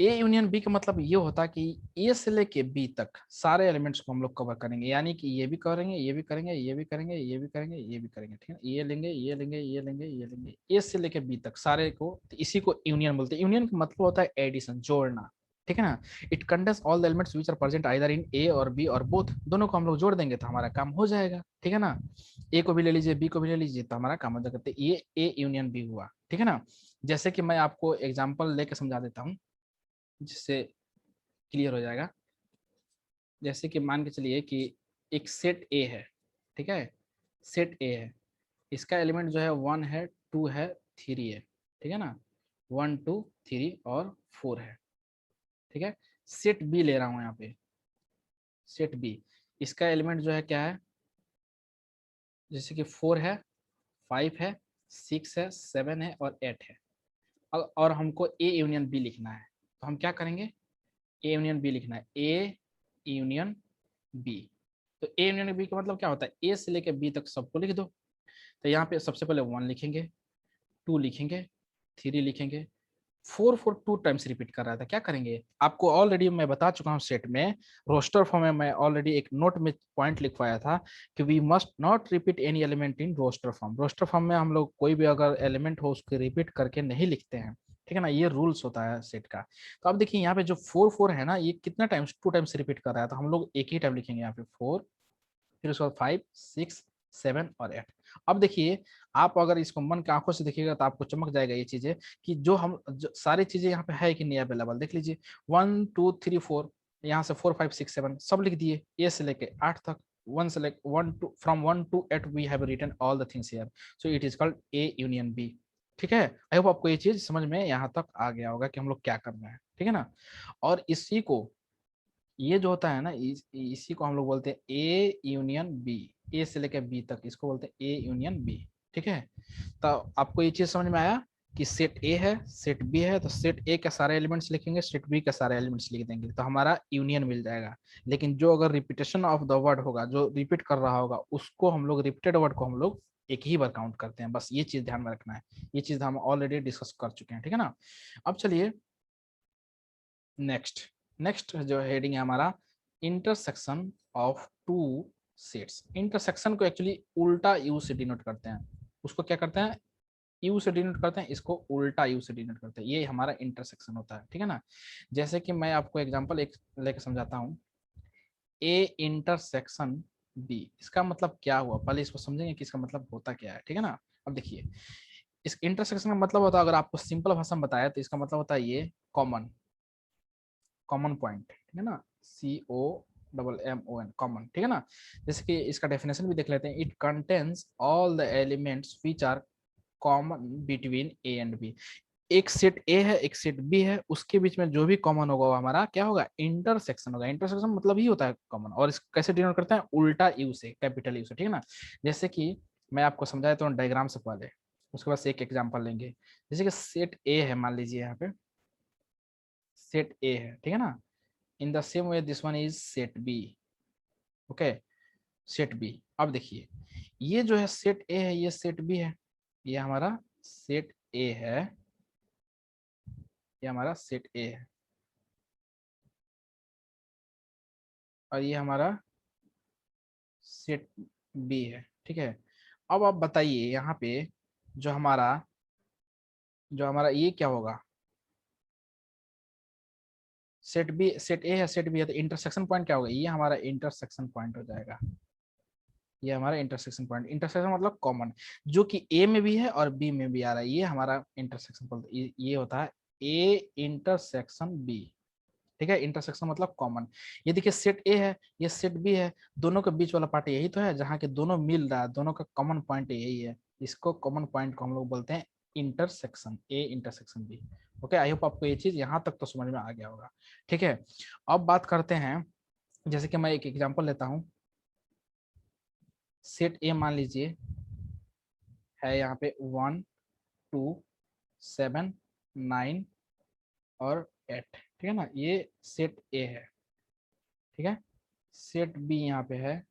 ए यूनियन बी का मतलब ये होता है कि ए से लेके बी तक सारे एलिमेंट्स को हम लोग कवर करेंगे, यानी कि ये भी करेंगे, ये भी करेंगे, ये भी करेंगे, ये भी करेंगे, ये भी करेंगे, ठीक है। ये लेंगे, ये लेंगे, ये लेंगे, ये लेंगे, ए से लेके बी तक सारे को, तो इसी को यूनियन बोलते हैं। यूनियन का मतलब होता है एडिशन, जोड़ना, ठीक है ना। It contains all the elements which are present either in A और बी और बोथ, दोनों को हम लोग जोड़ देंगे तो हमारा काम हो जाएगा, ठीक है ना। ए को भी ले लीजिए, बी को भी ले लीजिए, तो हमारा काम हो जाएगा। तो ये ए यूनियन बी हुआ, ठीक है ना। जैसे कि मैं आपको एग्जाम्पल लेके समझा देता हूँ जिससे क्लियर हो जाएगा। जैसे कि मान के चलिए कि एक सेट ए है, ठीक है, सेट ए है, इसका एलिमेंट जो है 1 है, 2 है, 3 है, ठीक है ना, 1 2 3 और 4 है, ठीक है। सेट बी ले रहा हूँ यहाँ पे, सेट बी, इसका एलिमेंट जो है क्या है, जैसे कि 4 है, 5 है, 6 है, 7 है और 8 है। और हमको ए यूनियन बी लिखना है, तो हम क्या करेंगे, ए यूनियन बी लिखना है, ए यूनियन बी। तो ए यूनियन बी का मतलब क्या होता है, ए से लेकर बी तक सबको लिख दो। तो यहाँ पे सबसे पहले 1 लिखेंगे, 2 लिखेंगे, 3 लिखेंगे, 4 4 2 टाइम्स रिपीट कर रहा था, क्या करेंगे, आपको ऑलरेडी मैं बता चुका हूँ सेट में, रोस्टर फॉर्म में मैं ऑलरेडी एक नोट में पॉइंट लिखवाया था कि we must not repeat any element in roster form. Roster form में हम लोग कोई भी अगर एलिमेंट हो उसको रिपीट करके नहीं लिखते हैं, ठीक है ना, ये रूल्स होता है सेट का। तो अब देखिए यहाँ पे जो 4 4 है ना, ये कितना टाइम्स, 2 टाइम्स रिपीट कर रहा है, तो हम लोग एक ही टाइम लिखेंगे यहाँ पे 4, फिर उसके बाद 5 6 7 और 8। अब देखिए आप अगर इसको मन की आंखों से देखिएगा तो आपको चमक जाएगा ये चीजें कि सारी चीजें यहाँ पे है कि नहीं अवेलेबल, देख लीजिए 1 2 3 4, यहाँ से 4 5 6 7 सब लिख दिए, ए से लेके 8 तक, 1 से लेके 1 to from 1 to 8 we have written all the things here, so it is called A union B, ठीक है। आई होप आपको ये चीज समझ में यहाँ तक आ गया होगा कि हम लोग क्या करना है, ठीक है ना। और इसी को, ये जो होता है ना, इसी को हम लोग बोलते हैं ए यूनियन बी, ए से लेकर बी तक इसको बोलते हैं ए यूनियन बी, ठीक है। तो आपको ये चीज समझ में आया कि सेट ए है, सेट बी है, तो सेट ए के सारे एलिमेंट्स लिखेंगे, सेट बी के सारे एलिमेंट्स लिख देंगे तो हमारा यूनियन मिल जाएगा। लेकिन जो अगर रिपीटेशन ऑफ द वर्ड होगा, जो रिपीट कर रहा होगा, उसको हम लोग, रिपीटेड वर्ड को हम लोग एक ही बार काउंट करते हैं, बस ये चीज ध्यान में रखना है। ये चीज हम ऑलरेडी डिस्कस कर चुके हैं, ठीक है ना। अब चलिए नेक्स्ट, नेक्स्ट जो हेडिंग है हमारा, intersection of two sets. Intersection को एक्चुअली उल्टा यू से डिनोट करते हैं, उसको क्या करते हैं, यू से डिनोट करते हैं, इसको उल्टा यू से डिनोट करते हैं, ये हमारा इंटरसेक्शन होता है, ठीक है ना। जैसे कि मैं आपको एग्जांपल एक लेकर समझाता हूँ, ए इंटरसेक्शन बी, इसका मतलब क्या हुआ, पहले इसको समझेंगे कि इसका मतलब होता क्या है, ठीक है ना। अब देखिए, इस इंटरसेक्शन का मतलब होता है, अगर आपको सिंपल भाषा में बताया तो इसका मतलब होता है ये कॉमन, कॉमन पॉइंट, ठीक है ना, COMMON, कॉमन, ठीक है ना। जैसे कि इसका डेफिनेशन भी देख लेते हैं, it contains all the elements which are common between A and B. एक सेट ए है, एक सेट बी है, उसके बीच में जो भी कॉमन होगा वो हमारा क्या होगा, इंटरसेक्शन होगा। इंटरसेक्शन मतलब ही होता है कॉमन, और इसको कैसे डिनोट करते हैं, उल्टा यू से, कैपिटल यू से, ठीक है ना। जैसे कि मैं आपको समझाया तो डायग्राम से पहले, उसके बाद से एक एग्जांपल लेंगे। जैसे कि सेट ए है, मान लीजिए यहाँ पे सेट ए है, ठीक है ना। In the same way this one is set B, okay, set B. अब देखिए, ये जो है सेट ए है, ये सेट बी है, ये हमारा सेट ए है, ये हमारा सेट ए है, और ये हमारा सेट बी है, ठीक है। अब आप बताइए यहाँ पे जो हमारा ये क्या होगा, सेट बी, सेट ए है, सेट बी है, तो इंटरसेक्शन पॉइंट क्या होगा, ये हमारा इंटरसेक्शन पॉइंट हो जाएगा, ये हमारा इंटरसेक्शन पॉइंट। इंटरसेक्शन मतलब कॉमन, जो कि ए में भी है और बी में भी आ रहा है, ये हमारा इंटरसेक्शन पॉइंट, ये होता है ए इंटरसेक्शन बी, ठीक है। इंटरसेक्शन मतलब कॉमन। ये देखिए सेट ए है, ये सेट बी है, दोनों के बीच वाला पार्ट यही तो है, जहाँ के दोनों मिल रहा है, दोनों का कॉमन पॉइंट यही है, इसको कॉमन पॉइंट को हम लोग बोलते हैं intersection, A intersection B. Okay, I hope आपको ये चीज यहाँ तक तो समझ में आ गया होगा, ठीक है। अब बात करते हैं, जैसे कि मैं एक एग्जांपल लेता हूँ, सेट ए मान लीजिए है यहाँ पे 1 2 7 9 और 8, ठीक है ना, ये सेट ए है, ठीक है। सेट बी यहाँ पे है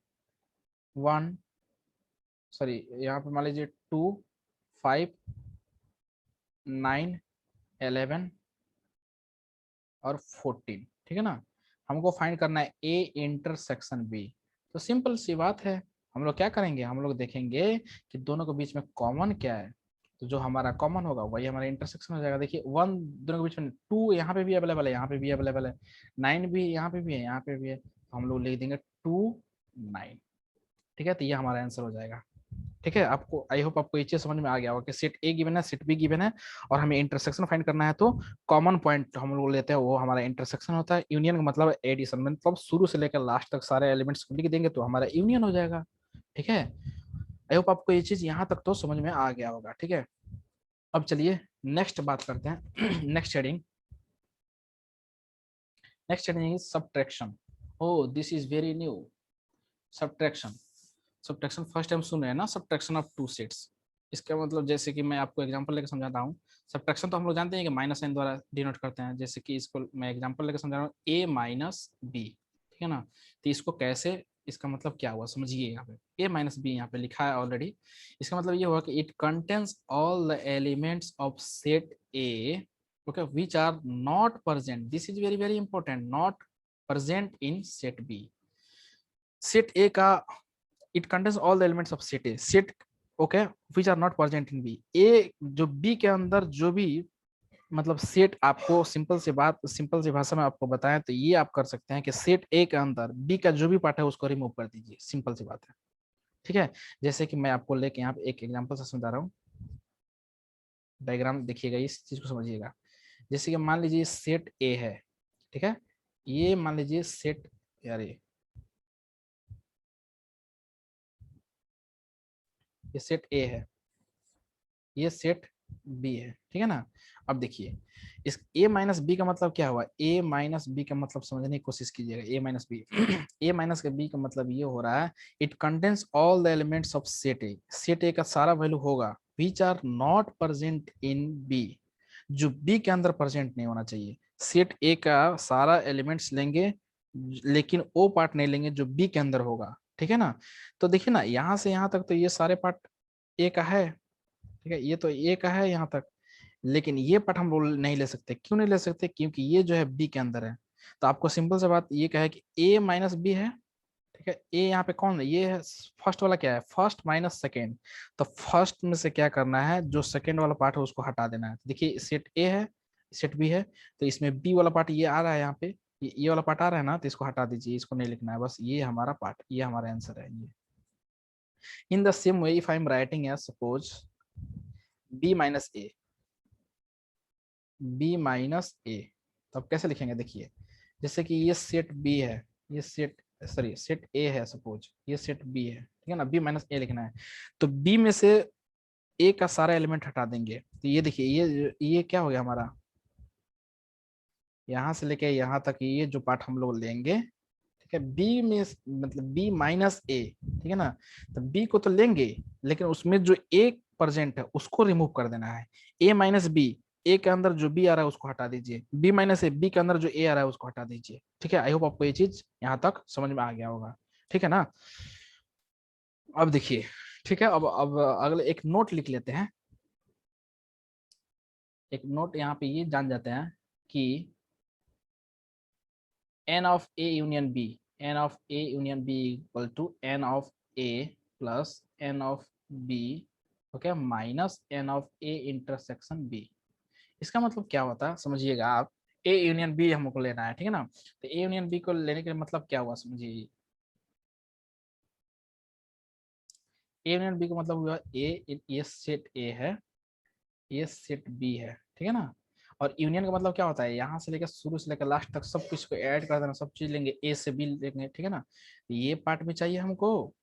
1, सॉरी, यहाँ पे मान लीजिए 2 5 9 11 और 14, ठीक है ना। हमको फाइंड करना है ए इंटरसेक्शन बी। तो सिंपल सी बात है, हम लोग क्या करेंगे, हम लोग देखेंगे कि दोनों के बीच में कॉमन क्या है, तो जो हमारा कॉमन होगा वही हमारा इंटरसेक्शन हो जाएगा। देखिए 1 दोनों के बीच में, 2 यहाँ पे भी अवेलेबल है, यहाँ पे भी अवेलेबल है, 9 भी यहाँ पे भी है, यहाँ पे भी है, तो हम लोग लिख देंगे 2 9, ठीक है। तो ये हमारा आंसर हो जाएगा, ठीक है। आपको, आई होप आपको ये चीज समझ में आ गया होगा कि सेट ए गिवन है, सेट बी गिवन है, और हमें इंटरसेक्शन फाइंड करना है, तो कॉमन पॉइंट हम लोग लेते हैं, वो हमारा इंटरसेक्शन होता है। यूनियन का मतलब एडिशन, मतलब शुरू से लेकर लास्ट तक सारे एलिमेंट्स को लिख देंगे तो हमारा यूनियन हो जाएगा, ठीक है। आई होप आपको ये चीज यहाँ तक तो समझ में आ गया होगा, ठीक है। अब चलिए नेक्स्ट बात करते हैं next heading, next heading is subtraction. Oh, this is very new, subtraction. Subtraction first time सुन रहे हैं ना, सब्ट्रैक्शन ऑफ टू सेट्स। इसका मतलब जैसे कि मैं आपको एग्जांपल लेकर समझाता हूँ। सब्ट्रैक्शन तो हम लोग जानते हैं कि माइनस साइन द्वारा डिनोट करते हैं, जैसे कि इसको मैं एग्जांपल लेकर समझा रहा हूँ, ए माइनस बी, ठीक है ना। तो इसको कैसे, इसका मतलब क्या हुआ समझिए, यहाँ पे ए माइनस बी यहाँ पे लिखा है ऑलरेडी। इसका मतलब ये हुआ कि it contains all the elements of set A, okay, which are not present, this is very very important, not present in set B. Set A का, it contains all the elements of set A, set, okay, which are not present in B. A जो B के अंदर जो भी, मतलब set, आपको simple सी बात, simple सी भाषा में आपको बताएं तो ये आप कर सकते हैं कि सेट ए के अंदर बी का जो भी पार्ट है उसको रिमूव कर दीजिए, सिंपल सी बात है, ठीक है। जैसे कि मैं आपको लेके यहाँ पे एक एग्जांपल से समझा रहा हूँ, डायग्राम देखिएगा, इस चीज को समझिएगा। जैसे कि मान लीजिए सेट ए है, ठीक है, ये मान लीजिए सेट, यार ये सेट ए है, ये सेट बी है, ठीक है ना। अब देखिए, इस ए माइनस बी का मतलब क्या हुआ, ए माइनस बी का मतलब समझने की कोशिश कीजिएगा, A minus B A minus के बी का मतलब ये हो रहा है, it contains all the elements of set A, set A का सारा वैल्यू होगा which are not present in B, जो बी के अंदर प्रेजेंट नहीं होना चाहिए। सेट ए का सारा एलिमेंट्स लेंगे, लेकिन वो पार्ट नहीं लेंगे जो बी के अंदर होगा, ठीक है ना। तो देखिए ना, यहाँ से यहाँ तक तो ये सारे पार्ट ए का है, ठीक है, ये तो ए का है यहाँ तक, लेकिन ये पार्ट हम लोग नहीं ले सकते। क्यों नहीं ले सकते, क्योंकि ये जो है बी के अंदर है। तो आपको सिंपल सा बात ये कहे कि ए माइनस बी है, ठीक ठीक है। ए यहाँ पे कौन है, ये है फर्स्ट वाला, क्या है फर्स्ट माइनस सेकेंड, तो फर्स्ट में से क्या करना है, जो सेकेंड वाला पार्ट है उसको हटा देना है। देखिए सेट ए है, सेट बी है, तो इसमें बी वाला पार्ट ये आ रहा है यहाँ पे, ये वाला पार्ट आ रहा है ना, तो इसको हटा दीजिए, इसको नहीं लिखना है, बस ये हमारा पार्ट, ये हमारा आंसर है ये। In the same way if I am writing as suppose B minus A, B minus A, तो अब कैसे लिखेंगे, देखिए जैसे कि ये सेट बी है, ये सेट सॉरी सेट ए है, सपोज ये सेट बी है, ठीक है ना, बी माइनस ए लिखना है, तो बी में से ए का सारा एलिमेंट हटा देंगे, तो ये देखिए ये क्या हो गया हमारा, यहाँ से लेके यहाँ तक ये जो पार्ट हम लोग लेंगे, ठीक है, बी में मतलब बी माइनस ए, ठीक है ना, तो बी को तो लेंगे, लेकिन उसमें जो ए प्रेजेंट है उसको रिमूव कर देना है, ए माइनस बी, ए के अंदर जो बी आ रहा है उसको हटा दीजिए, बी माइनस ए, बी के अंदर जो ए आ रहा है उसको हटा दीजिए, ठीक है। आई होप आपको ये चीज यहाँ तक समझ में आ गया होगा, ठीक है ना। अब देखिए, ठीक है, अब अगले एक नोट लिख लेते हैं, एक नोट यहाँ पे ये जान जाते हैं कि n of a union b, n of a union b equal to n of a plus n of b, okay, minus n of a intersection b। इसका मतलब क्या होता है समझिएगा आप, a यूनियन b हमको लेना है, ठीक है ना, तो a यूनियन b को लेने के मतलब क्या हुआ समझिए, a यूनियन b का मतलब हुआ a, ये सेट a है, ये सेट b है, ठीक है ना, और यूनियन का मतलब क्या होता है, यहाँ से लेकर शुरू से लेकर लास्ट तक सब कुछ को ऐड कर देना, सब चीज लेंगे, ए से बी लेंगे, ठीक है ना, ये पार्ट भी चाहिए हमको,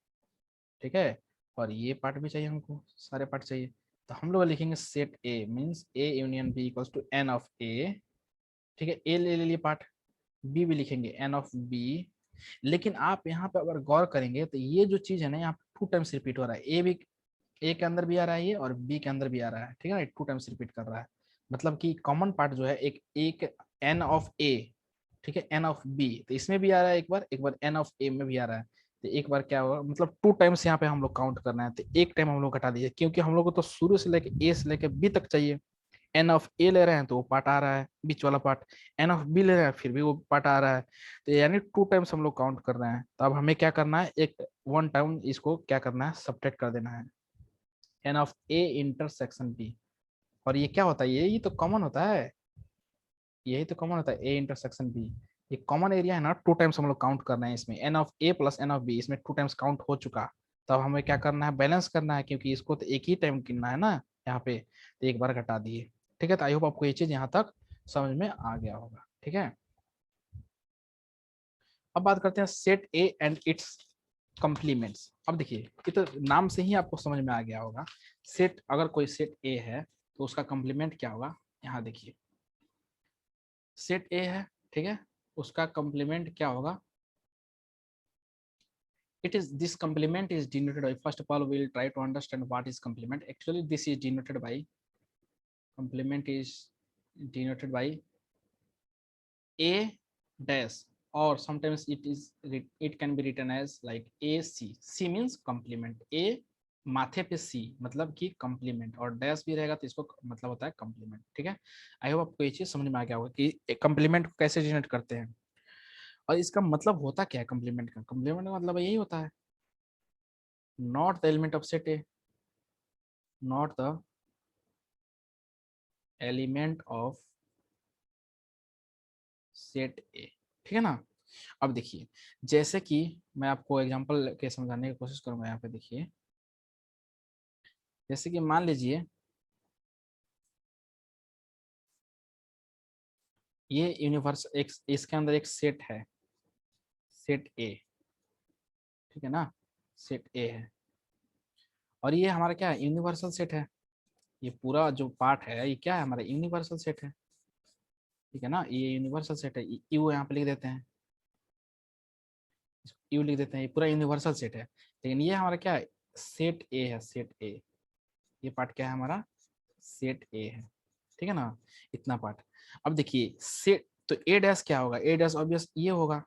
ठीक है, और ये पार्ट भी चाहिए हमको, सारे पार्ट चाहिए, तो हम लोग लिखेंगे set A means A union B equals to n of A, ठीक है, ए ले लिए पार्ट, बी भी लिखेंगे एन ऑफ बी, लेकिन आप यहाँ पे अगर गौर करेंगे तो ये जो चीज है ना, यहाँ पे 2 टाइम्स रिपीट हो रहा है, ए भी ए के अंदर भी आ रहा है ये, और बी के अंदर भी आ रहा है, ठीक है ना, 2 टाइम्स रिपीट कर रहा है, मतलब कि कॉमन पार्ट जो है एक एक एन ऑफ ए, ठीक है, एन ऑफ बी, तो इसमें भी आ रहा है एक बार एन ऑफ ए में भी आ रहा है, तो एक बार क्या होगा, मतलब 2 टाइम्स यहाँ पे हम लोग काउंट करना है, तो एक टाइम हम लोग घटा दीजिए, क्योंकि हम लोग को तो शुरू से लेके ए से लेके बी तक चाहिए, एन ऑफ ए ले रहे हैं तो वो पार्ट आ रहा है बीच वाला पार्ट, एन ऑफ बी ले रहे हैं फिर भी वो पार्ट आ रहा है, तो यानी 2 टाइम्स हम लोग काउंट कर रहे हैं, तो अब हमें क्या करना है, एक 1 टाइम इसको क्या करना है, सब्ट्रैक्ट कर देना है, n of A intersection B, और ये क्या होता है, यही तो कॉमन होता है, यही तो कॉमन होता है, ए इंटरसेक्शन बी, ये कॉमन एरिया है ना, 2 टाइम्स हम लोग काउंट करना है इसमें, n of A plus n of B, इसमें 2 टाइम्स काउंट हो चुका, तब हमें क्या करना है, बैलेंस करना है, क्योंकि इसको तो एक ही टाइम गिनना है ना यहाँ पे, तो एक बार घटा दिए, ठीक है, तो आई होप आपको ये चीज यहाँ तक समझ में आ गया होगा, ठीक है। अब बात करते हैं set A and its complements. अब देखिए ये तो नाम से ही आपको समझ में आ गया होगा, सेट, अगर कोई सेट ए है तो उसका कॉम्प्लीमेंट क्या होगा, यहाँ देखिए सेट ए है, ठीक है, उसका कॉम्प्लीमेंट क्या होगा, it is this complement is denoted by, first of all we will try to understand what is complement, actually this is denoted by, complement is denoted by a dash, or sometimes it can be written as like a c, c means complement, a माथे पे सी मतलब कि complement, और dash भी रहेगा तो इसको मतलब होता है कंप्लीमेंट, ठीक है। आई होप आपको ये चीज समझ में आ गया होगा कि कंप्लीमेंट को कैसे जनरेट करते हैं, और इसका मतलब होता क्या है कंप्लीमेंट का, कंप्लीमेंट का मतलब यही होता है, not the element of set A, not the element of set ए, ठीक है ना। अब देखिए जैसे कि मैं आपको एग्जांपल के समझाने की कोशिश करूंगा, यहाँ पे देखिए जैसे कि मान लीजिए ये यूनिवर्स एक, इसके अंदर एक सेट है, सेट ए, ठीक है ना, सेट ए है, और ये हमारा क्या है, यूनिवर्सल सेट है, ये पूरा जो पार्ट है ये क्या है, हमारा यूनिवर्सल सेट है, ठीक है ना, ये यूनिवर्सल सेट है, यू यहाँ पे लिख देते हैं, यू लिख देते हैं, ये पूरा यूनिवर्सल सेट है, लेकिन ये हमारा क्या है, सेट ए है, सेट ए, ये पार्ट क्या है हमारा, सेट ए है, ठीक है ना, इतना पार्ट। अब देखिए सेट, तो ए डैश क्या होगा, ए डैश ऑब्वियस ये होगा,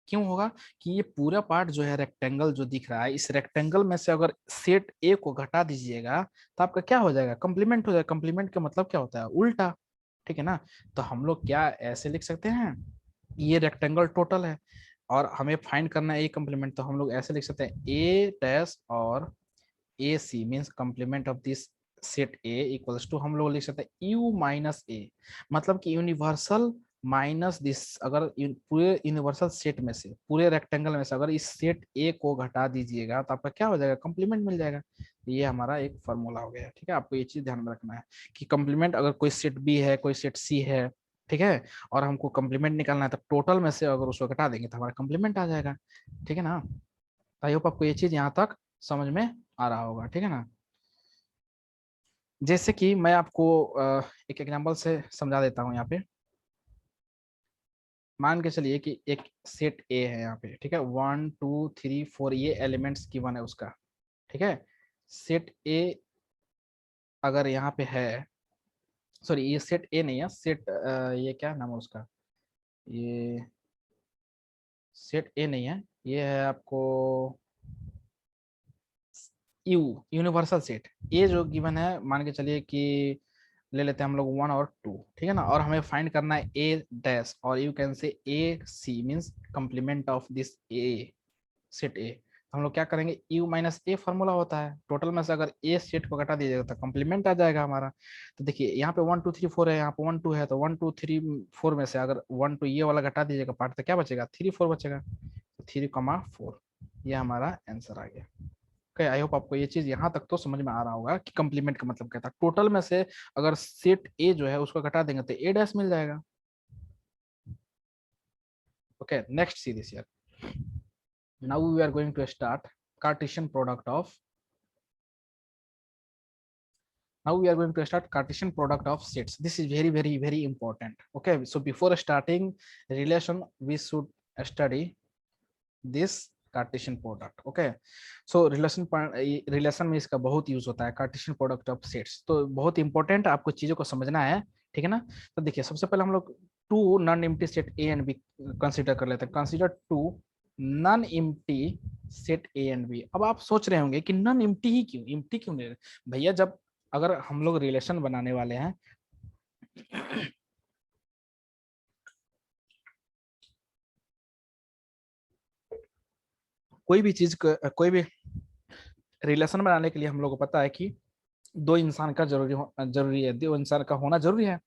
क्यों होगा कि ये पूरा पार्ट जो है रेक्टेंगल जो दिख रहा है, इस रेक्टेंगल में से अगर सेट ए को घटा दीजिएगा तो आपका क्या हो जाएगा, कंप्लीमेंट हो जाएगा, कंप्लीमेंट का मतलब क्या होता है, उल्टा, ठीक है ना, तो हम लोग क्या ऐसे लिख सकते हैं, ये रेक्टेंगल टोटल है, और हमें फाइंड करना है ए कम्प्लीमेंट, तो हम लोग ऐसे लिख सकते हैं ए डैश और A C means complement of this set A equals to, हम लोग लिख सकते हैं यू माइनस ए, मतलब कि यूनिवर्सल माइनस दिस। अगर पूरे यूनिवर्सल सेट में से, पूरे रेक्टेंगल में से अगर इस सेट ए को घटा दीजिएगा तो आपका क्या हो जाएगा, कम्प्लीमेंट मिल जाएगा। ये हमारा एक फॉर्मूला हो गया। ठीक है, आपको ये चीज ध्यान में रखना है कि कम्प्लीमेंट अगर कोई सेट बी है, कोई सेट सी है, ठीक है, और हमको कम्प्लीमेंट निकालना है तो टोटल में से अगर उसको घटा देंगे तो हमारा कम्प्लीमेंट आ जाएगा। ठीक है ना, आई होप आपको ये चीज यहाँ तक समझ में आ रहा होगा। ठीक है ना, जैसे कि मैं आपको एक एग्जांपल से समझा देता हूँ यहाँ पे। मान के चलिए कि एक सेट ए है यहाँ पे, ठीक है, 1 2 3 4 ये एलिमेंट्स गिवन है उसका। ठीक है, सेट ए अगर यहाँ पे है, सॉरी ये सेट ए नहीं है, सेट ये क्या नाम है उसका, ये सेट ए नहीं है, ये है आपको यू, यूनिवर्सल सेट। ए जो गिवन है, मान के चलिए कि ले लेते हैं हम लोग 1 और 2, ठीक है ना, और हमें फाइंड करना है ए डैश, और you can say A C means complement of this A set A. हम लोग क्या करेंगे, यू माइनस ए फॉर्मूला होता है, टोटल में से अगर ए सेट को घटा दीजिएगा तो कंप्लीमेंट आ जाएगा हमारा। तो देखिए यहाँ पे 1 2 3 4 है, यहाँ पे 1 2 है, तो 1 2 3 4 में से अगर 1 2 ये वाला घटा दीजिएगा पार्ट, तो क्या बचेगा, 3 4 बचेगा, तो 3 4 ये हमारा आंसर आ गया। ओके, आई होप आपको ये चीज यहाँ तक तो समझ में आ रहा होगा कि कंप्लीमेंट का मतलब क्या था। टोटल में से अगर सेट ए जो है उसको घटा देंगे तो ए डैश मिल जाएगा। Okay, next see this year, now we are going to start Cartesian product of, now we are going to start Cartesian product of sets. This is very very important. Okay, so before starting relation we should study this Cartesian product. Okay, so relation में इसका बहुत use होता है, Cartesian product of sets, तो बहुत important, आपको चीजों को समझना है। ठीक है ना, तो देखिए सबसे पहले हम लोग two non empty set A and B consider कर लेते हैं। Consider two non empty set A and B. अब आप सोच रहे होंगे कि नॉन एम्प्टी ही क्यों, एम्प्टी क्यों नहीं, भैया जब अगर हम लोग रिलेशन बनाने वाले हैं कोई भी चीज, कोई भी रिलेशन बनाने के लिए हम लोग को पता है कि दो इंसान का जरूरी है, दो इंसान का होना जरूरी है।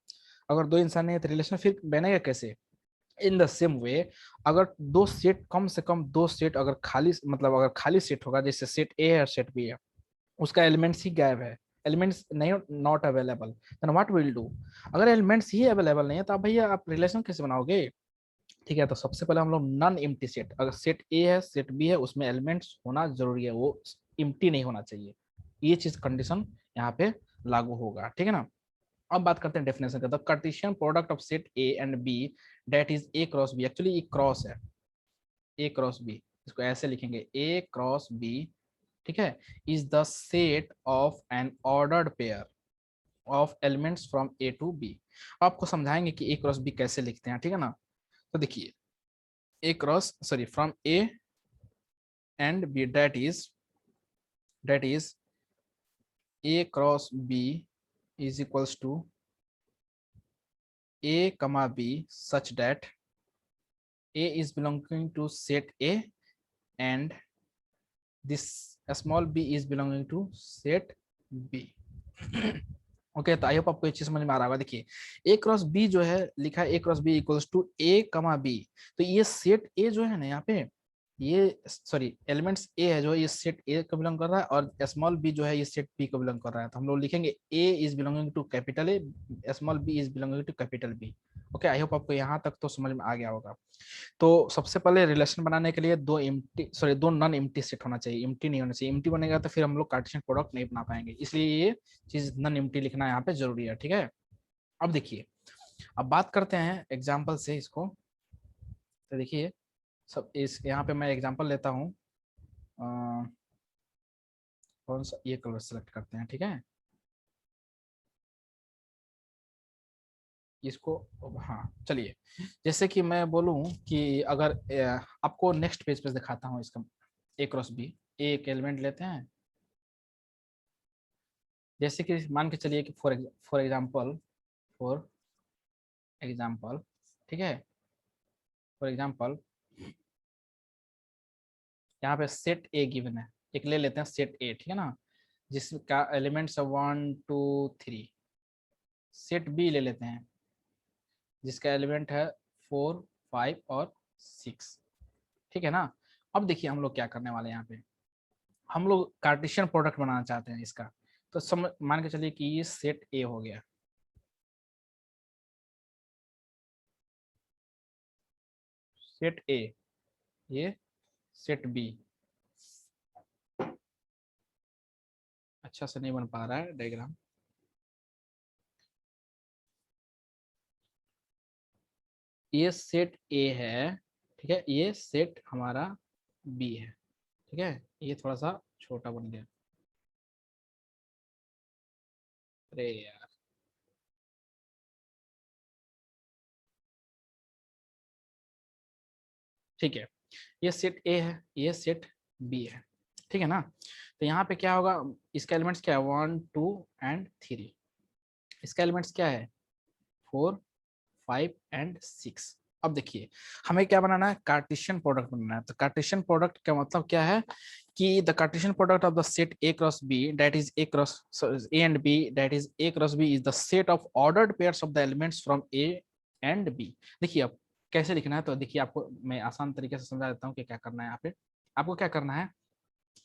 अगर दो इंसान नहीं है तो रिलेशन फिर बनेगा कैसे। इन द सेम वे, अगर दो सेट, कम से कम दो सेट अगर खाली, मतलब अगर खाली सेट होगा, जैसे सेट ए है और सेट बी है, उसका एलिमेंट्स ही गायब है, एलिमेंट्स नहीं, not available, then what will do. अगर एलिमेंट्स ही अवेलेबल नहीं है तो आप भैया आप रिलेशन कैसे बनाओगे। ठीक है, तो सबसे पहले हम लोग नॉन एम्प्टी सेट, अगर सेट ए है सेट बी है उसमें एलिमेंट्स होना जरूरी है, वो एम्प्टी नहीं होना चाहिए, ये चीज कंडीशन यहाँ पे लागू होगा। ठीक है ना, अब बात करते हैं डेफिनेशन का। The Cartesian product of set A and B that is A cross B, actually ये क्रॉस है, ए क्रॉस बी, इसको ऐसे लिखेंगे ए क्रॉस बी, ठीक है, is the set of an ordered pair of elements from A to B. आपको समझाएंगे कि ए क्रॉस बी कैसे लिखते हैं। ठीक है ना, तो देखिए A cross, sorry, from A and B that is a cross b is equals to a comma b such that a is belonging to set a and this small b is belonging to set b। Okay, तो आई hope आपको ये चीज समझ में आ रहा होगा। देखिए A cross B जो है लिखा है, A cross B equals to ए कमा बी, तो ये सेट ए जो है ना यहाँ पे, ये सॉरी एलिमेंट्स ए है जो ये सेट ए को बिलोंग कर रहा है, और स्मॉल बी जो है ये सेट बी को बिलोंग कर रहा है, तो हम लोग लिखेंगे a is belonging to capital A, small b is belonging to capital B. Okay, I hope आपको यहाँ तक तो समझ में आ गया होगा। तो सबसे पहले रिलेशन बनाने के लिए दो नॉन एम्प्टी सेट होना चाहिए, एम्प्टी नहीं होना चाहिए, एम्प्टी बनेगा तो फिर हम लोग कार्टेशियन प्रोडक्ट नहीं बना पाएंगे, इसलिए ये चीज नॉन एम्प्टी लिखना यहाँ पे जरूरी है। ठीक है, अब देखिए, अब बात करते हैं एग्जाम्पल से इसको। तो देखिए सब इस यहाँ पे मैं एग्जांपल लेता हूँ, कौन सा, ये कलर सेलेक्ट करते हैं। ठीक है, इसको, हाँ चलिए, जैसे कि मैं बोलूँ कि अगर आपको नेक्स्ट पेज पे दिखाता हूँ इसका, ए क्रॉस बी, एक एलिमेंट लेते हैं, जैसे कि मान के चलिए कि फॉर एग्जांपल, ठीक है, फॉर एग्जांपल, यहाँ पे सेट ए गिवन है, एक ले लेते हैं सेट ए, ठीक है ना, जिसका एलिमेंट्स है 1 2 3। सेट बी ले लेते हैं जिसका एलिमेंट है 4 5 और 6, ठीक है ना। अब देखिए हम लोग क्या करने वाले हैं यहाँ पे, हम लोग कार्टेशियन प्रोडक्ट बनाना चाहते हैं इसका। तो समझ मान के चलिए कि ये सेट ए हो गया, सेट ए, ये सेट बी। अच्छा से नहीं बन पा रहा है डायग्राम। ये सेट ए है, ठीक है, ये सेट हमारा बी है, ठीक है। ये थोड़ा सा छोटा बन गया, अरे यार, ठीक है। ये सेट ए है, ये सेट बी है, ठीक है ना। तो यहाँ पे क्या होगा, इसका एलिमेंट्स क्या है 1 2 एंड 3। इसका एलिमेंट्स क्या है 4 5 एंड 6। अब देखिए हमें क्या बनाना है, कार्टेशियन प्रोडक्ट बनाना है। तो कार्टेशियन प्रोडक्ट का मतलब क्या है कि the Cartesian product of the set A cross B that is A cross A and B that is A cross B is the set of ordered pairs of the elements from A and B. देखिए अब कैसे लिखना है, तो देखिए आपको मैं आसान तरीके से समझा देता हूँ कि क्या करना है। यहाँ पे आपको क्या करना है,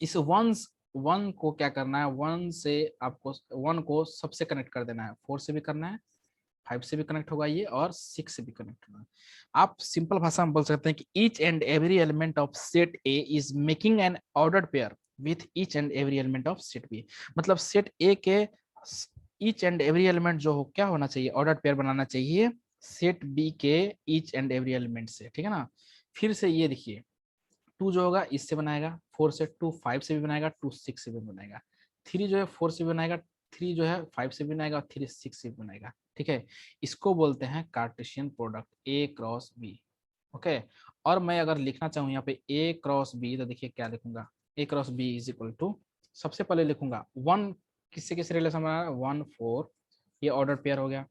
इस वन को क्या करना है, वन से आपको वन को सबसे कनेक्ट कर देना है, 4 से भी करना है, 5 से भी कनेक्ट होगा ये, और 6 से भी कनेक्ट होगा। आप सिंपल भाषा में बोल सकते हैं कि each and every element of set A is making an ordered pair with each and every element of set B. मतलब सेट ए के ईच एंड एवरी एलिमेंट जो हो क्या होना चाहिए, ऑर्डर्ड पेयर बनाना चाहिए सेट बी के ईच एंड एवरी एलिमेंट से, ठीक है ना। फिर से ये देखिए 2 जो होगा इससे बनाएगा, 4 से 2 5 से भी बनाएगा, 2 6 से भी बनाएगा, 3 जो है 4 से भी बनाएगा, 3 जो है 5 से भी बनाएगा, और 3 6 से भी बनाएगा, ठीक है। इसको बोलते हैं Cartesian product A cross B, okay. और मैं अगर लिखना चाहूँ यहाँ पे ए क्रॉस बी, तो देखिए क्या लिखूंगा, A cross B is equal to, सबसे पहले लिखूंगा 1 किससे किससे रिलेशन बना रहा है 1 4, ये ऑर्डर पेयर हो गया,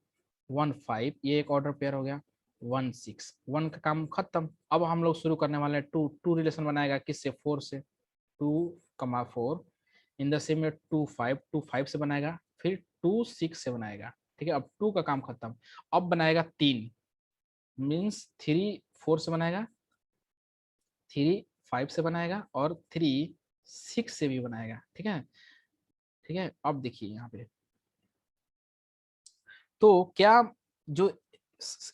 1 5 ये एक ऑर्डर पेयर हो गया, 1 6 1 का काम खत्म। अब हम लोग शुरू करने वाले हैं 2 2 रिलेशन बनाएगा किससे 4 से, 2 कमा 4 इन द सेम में 2 5 2 5 से बनाएगा, फिर 2 6 से बनाएगा, ठीक है। अब 2 का काम खत्म। अब बनाएगा 3 मीन्स 3 4 से बनाएगा, 3 5 से बनाएगा, और 3 6 से भी बनाएगा, ठीक है। ठीक है, अब देखिए यहाँ पे तो क्या जो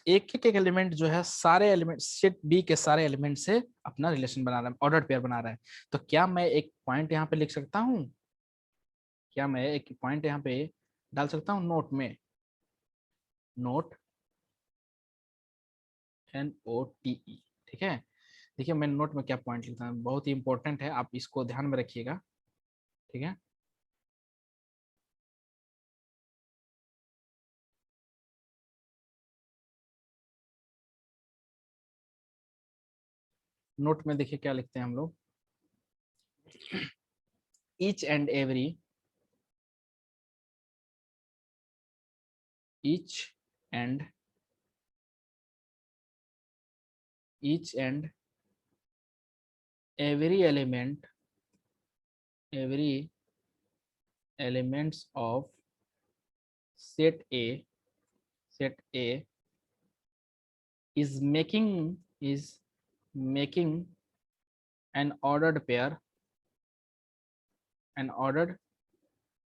एक एक एलिमेंट जो है सारे एलिमेंट सेट बी के सारे एलिमेंट से अपना रिलेशन बना रहा है, ऑर्डर पेयर बना रहा है। तो क्या मैं एक पॉइंट यहाँ पे लिख सकता हूँ, क्या मैं एक पॉइंट यहाँ पे डाल सकता हूँ नोट में, नोट NOTE, ठीक है। देखिए मैं नोट में क्या पॉइंट लिखता हूँ, बहुत ही इंपॉर्टेंट है, आप इसको ध्यान में रखिएगा, ठीक है। नोट में देखिए क्या लिखते हैं हम लोग, each and every, each and each and every elements of set A is making an ordered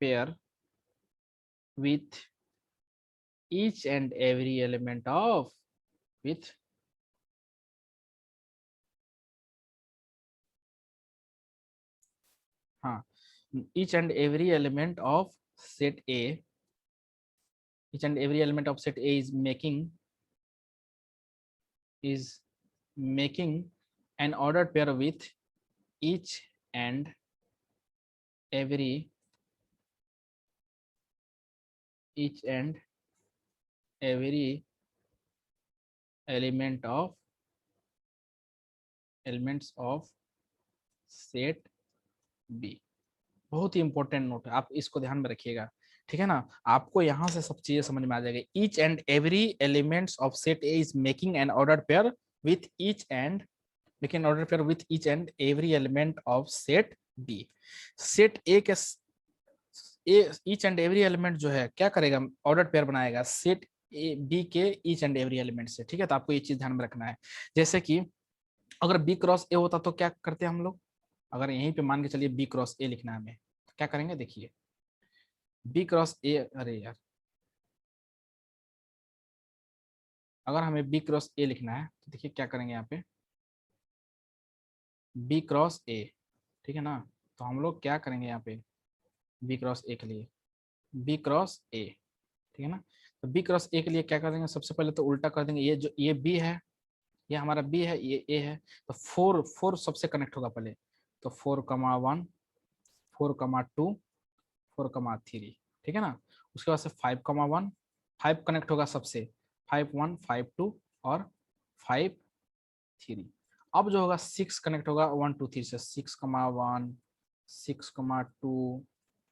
pair with each and every element of with हाँ each and every element of set A each and every element of set A is making an ordered pair with each and every each and every elements of set B. बहुत ही important note है, आप इसको ध्यान में रखिएगा, ठीक है ना। आपको यहाँ से सब चीजें समझ में आ जाएगी। Each and every elements of set A is making an order pair with each and लेकिन order pair with each and every element of set B. Set A के ईच एंड एवरी एलिमेंट जो है क्या करेगा, order pair बनाएगा set A B के each and every element से। ठीक है, तो आपको ये चीज ध्यान में रखना है। जैसे कि अगर बी क्रॉस ए होता तो क्या करते हैं हम लोग, अगर यहीं पे मान के चलिए बी क्रॉस ए लिखना है हमें, तो क्या करेंगे, देखिए बी क्रॉस ए, अरे यार, अगर हमें बी क्रॉस ए लिखना है तो देखिए क्या करेंगे यहाँ पे, बी क्रॉस ए, ठीक है ना। तो हम लोग क्या करेंगे यहाँ पे बी क्रॉस ए के लिए, बी क्रॉस ए, ठीक है ना। तो बी क्रॉस ए के लिए क्या कर देंगे, सबसे पहले तो उल्टा कर देंगे, ये जो ये बी है, ये हमारा बी है, ये ए है, तो फोर फोर सबसे कनेक्ट होगा पहले, तो 4,1, 4,2, 4,3, ठीक है ना। उसके बाद से 5,1, 5 कनेक्ट होगा सबसे, 5,1, 5,2 और 5,3। अब जो होगा 6 कनेक्ट होगा 1, 2, 3 से, 6,1, 6,2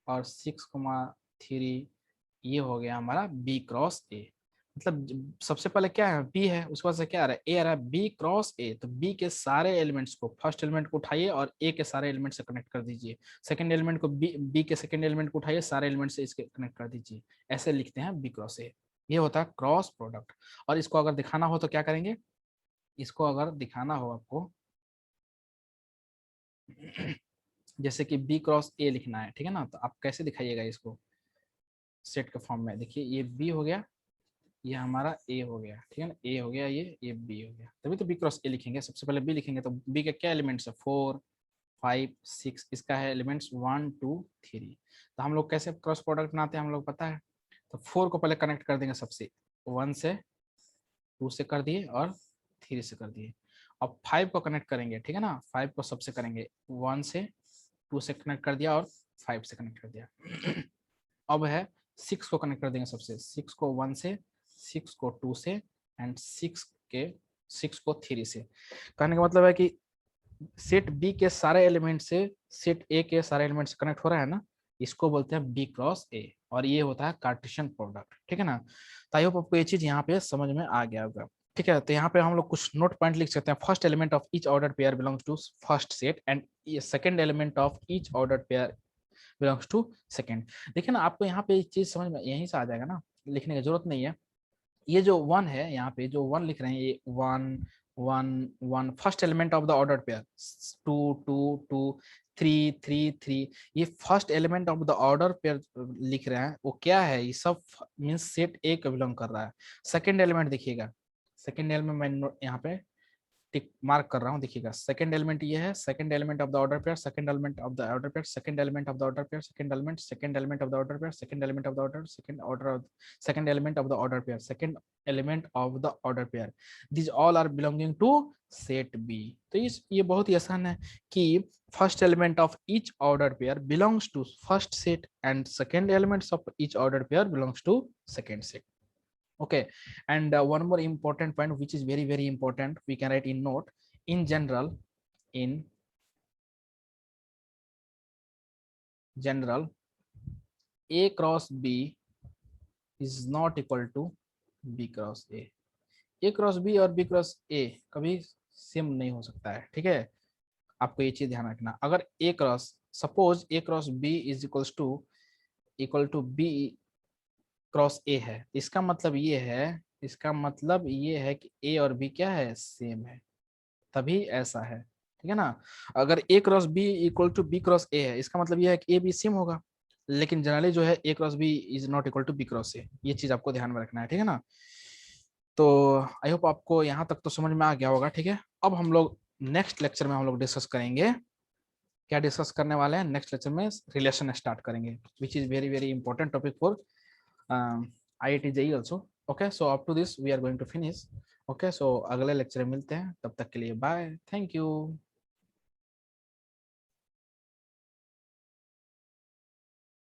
और 6,3, ये हो गया हमारा बी क्रॉस ए। मतलब सबसे पहले क्या है, बी है, उसके बाद से क्या आ रहा है, ए आ रहा है, बी क्रॉस ए। तो बी के सारे एलिमेंट्स को, फर्स्ट एलिमेंट को उठाइए और ए के सारे एलिमेंट से कनेक्ट कर दीजिए, सेकंड एलिमेंट को बी के सेकंड एलिमेंट को उठाइए, सारे एलिमेंट से इसके कनेक्ट कर दीजिए। ऐसे लिखते हैं बी क्रॉस ए। ये होता है क्रॉस प्रोडक्ट। और इसको अगर दिखाना हो तो क्या करेंगे, इसको अगर दिखाना हो आपको, जैसे कि बी क्रॉस ए लिखना है, ठीक है ना, तो आप कैसे दिखाइएगा इसको सेट के फॉर्म में। देखिए ये बी हो गया, ये हमारा ए हो गया, ठीक है ना, ए हो गया, ये बी हो गया, तभी तो बी क्रॉस ए लिखेंगे। सबसे पहले बी लिखेंगे तो बी के क्या एलिमेंट्स है, 4, 5, 6, इसका है एलिमेंट्स 1, 2, 3। तो हम लोग कैसे क्रॉस प्रोडक्ट बनाते हैं हम लोग पता है, तो 4 को पहले कनेक्ट कर देंगे सबसे, 1 से, 2 से कर दिए और 3 से कर दिए। अब 5 को कनेक्ट करेंगे, ठीक है ना, 5 को सबसे करेंगे, 1 से, 2 से कनेक्ट कर दिया और 5 से कनेक्ट कर दिया। अब है 6 को कनेक्ट कर देंगे सबसे, 6 को 1 से, 6 को 2 से एंड 6 को 3 से। कहने का मतलब है कि सेट बी के सारे एलिमेंट से सेट ए के सारे एलिमेंट से कनेक्ट हो रहा है ना, इसको बोलते हैं बी क्रॉस ए, और ये होता है कार्टेशियन प्रोडक्ट, ठीक है ना। तो आई होप आपको ये चीज यहाँ पे समझ में आ गया होगा। ठीक है, तो यहाँ पे हम लोग कुछ नोट पॉइंट लिख सकते हैं। First element of each order pair belongs to first set and second element of each order pair belongs to second. देखिए ना, आपको यहाँ पे एक चीज समझ में यहीं से आ जाएगा ना, लिखने की जरूरत नहीं है। ये जो 1 है, यहाँ पे जो 1 लिख रहे हैं, ये 1, 1, 1 first element of the order pair, 2, 2, 2, 3, 3, 3, ये first element of the order pair लिख रहे हैं, वो क्या है, ये सब मींस सेट ए का बिलोंग कर रहा है। सेकंड एलिमेंट देखिएगा, सेकंड एलिमेंट मैं यहाँ पे टिक मार्क कर रहा हूँ, देखिएगा सेकंड एलिमेंट ये है, second element of the order pair, second element of the order pair, second element of the order pair, second element, second element of the order pair, second element of the order, second order, second element of the order pair, second element of the order pair, this all are belonging to set B. तो ये बहुत ही आसान है कि first element of each order pair belongs to first set and second elements of each order pair belongs to second set. Okay, and one more important point which is very very important, we can write in note. In general, in general, a cross b is not equal to b cross a cross B और b cross a कभी same नहीं हो सकता है, ठीक है। आपको ये चीज ध्यान रखना, अगर a cross, suppose a cross b is equal to b cross a है, इसका मतलब ये है, इसका मतलब ये है कि a और b क्या है, सेम है, तभी ऐसा है, ठीक है ना। अगर a cross B equal to B cross A है, इसका मतलब यह है कि ए बी सेम होगा, लेकिन जनरली जो है a cross B is not equal to B cross A, ये चीज आपको ध्यान में रखना है, ठीक है ना। तो आई होप आपको यहाँ तक तो समझ में आ गया होगा, ठीक है। अब हम लोग नेक्स्ट लेक्चर में हम लोग डिस्कस करेंगे, क्या डिस्कस करने वाले हैं नेक्स्ट लेक्चर में, रिलेशन स्टार्ट करेंगे, which is very very important topic for IIT JEE also. Okay, so up to this we are going to finish. Okay, so अगले लेक्चर में मिलते हैं, तब तक के लिए बाय, थैंक यू।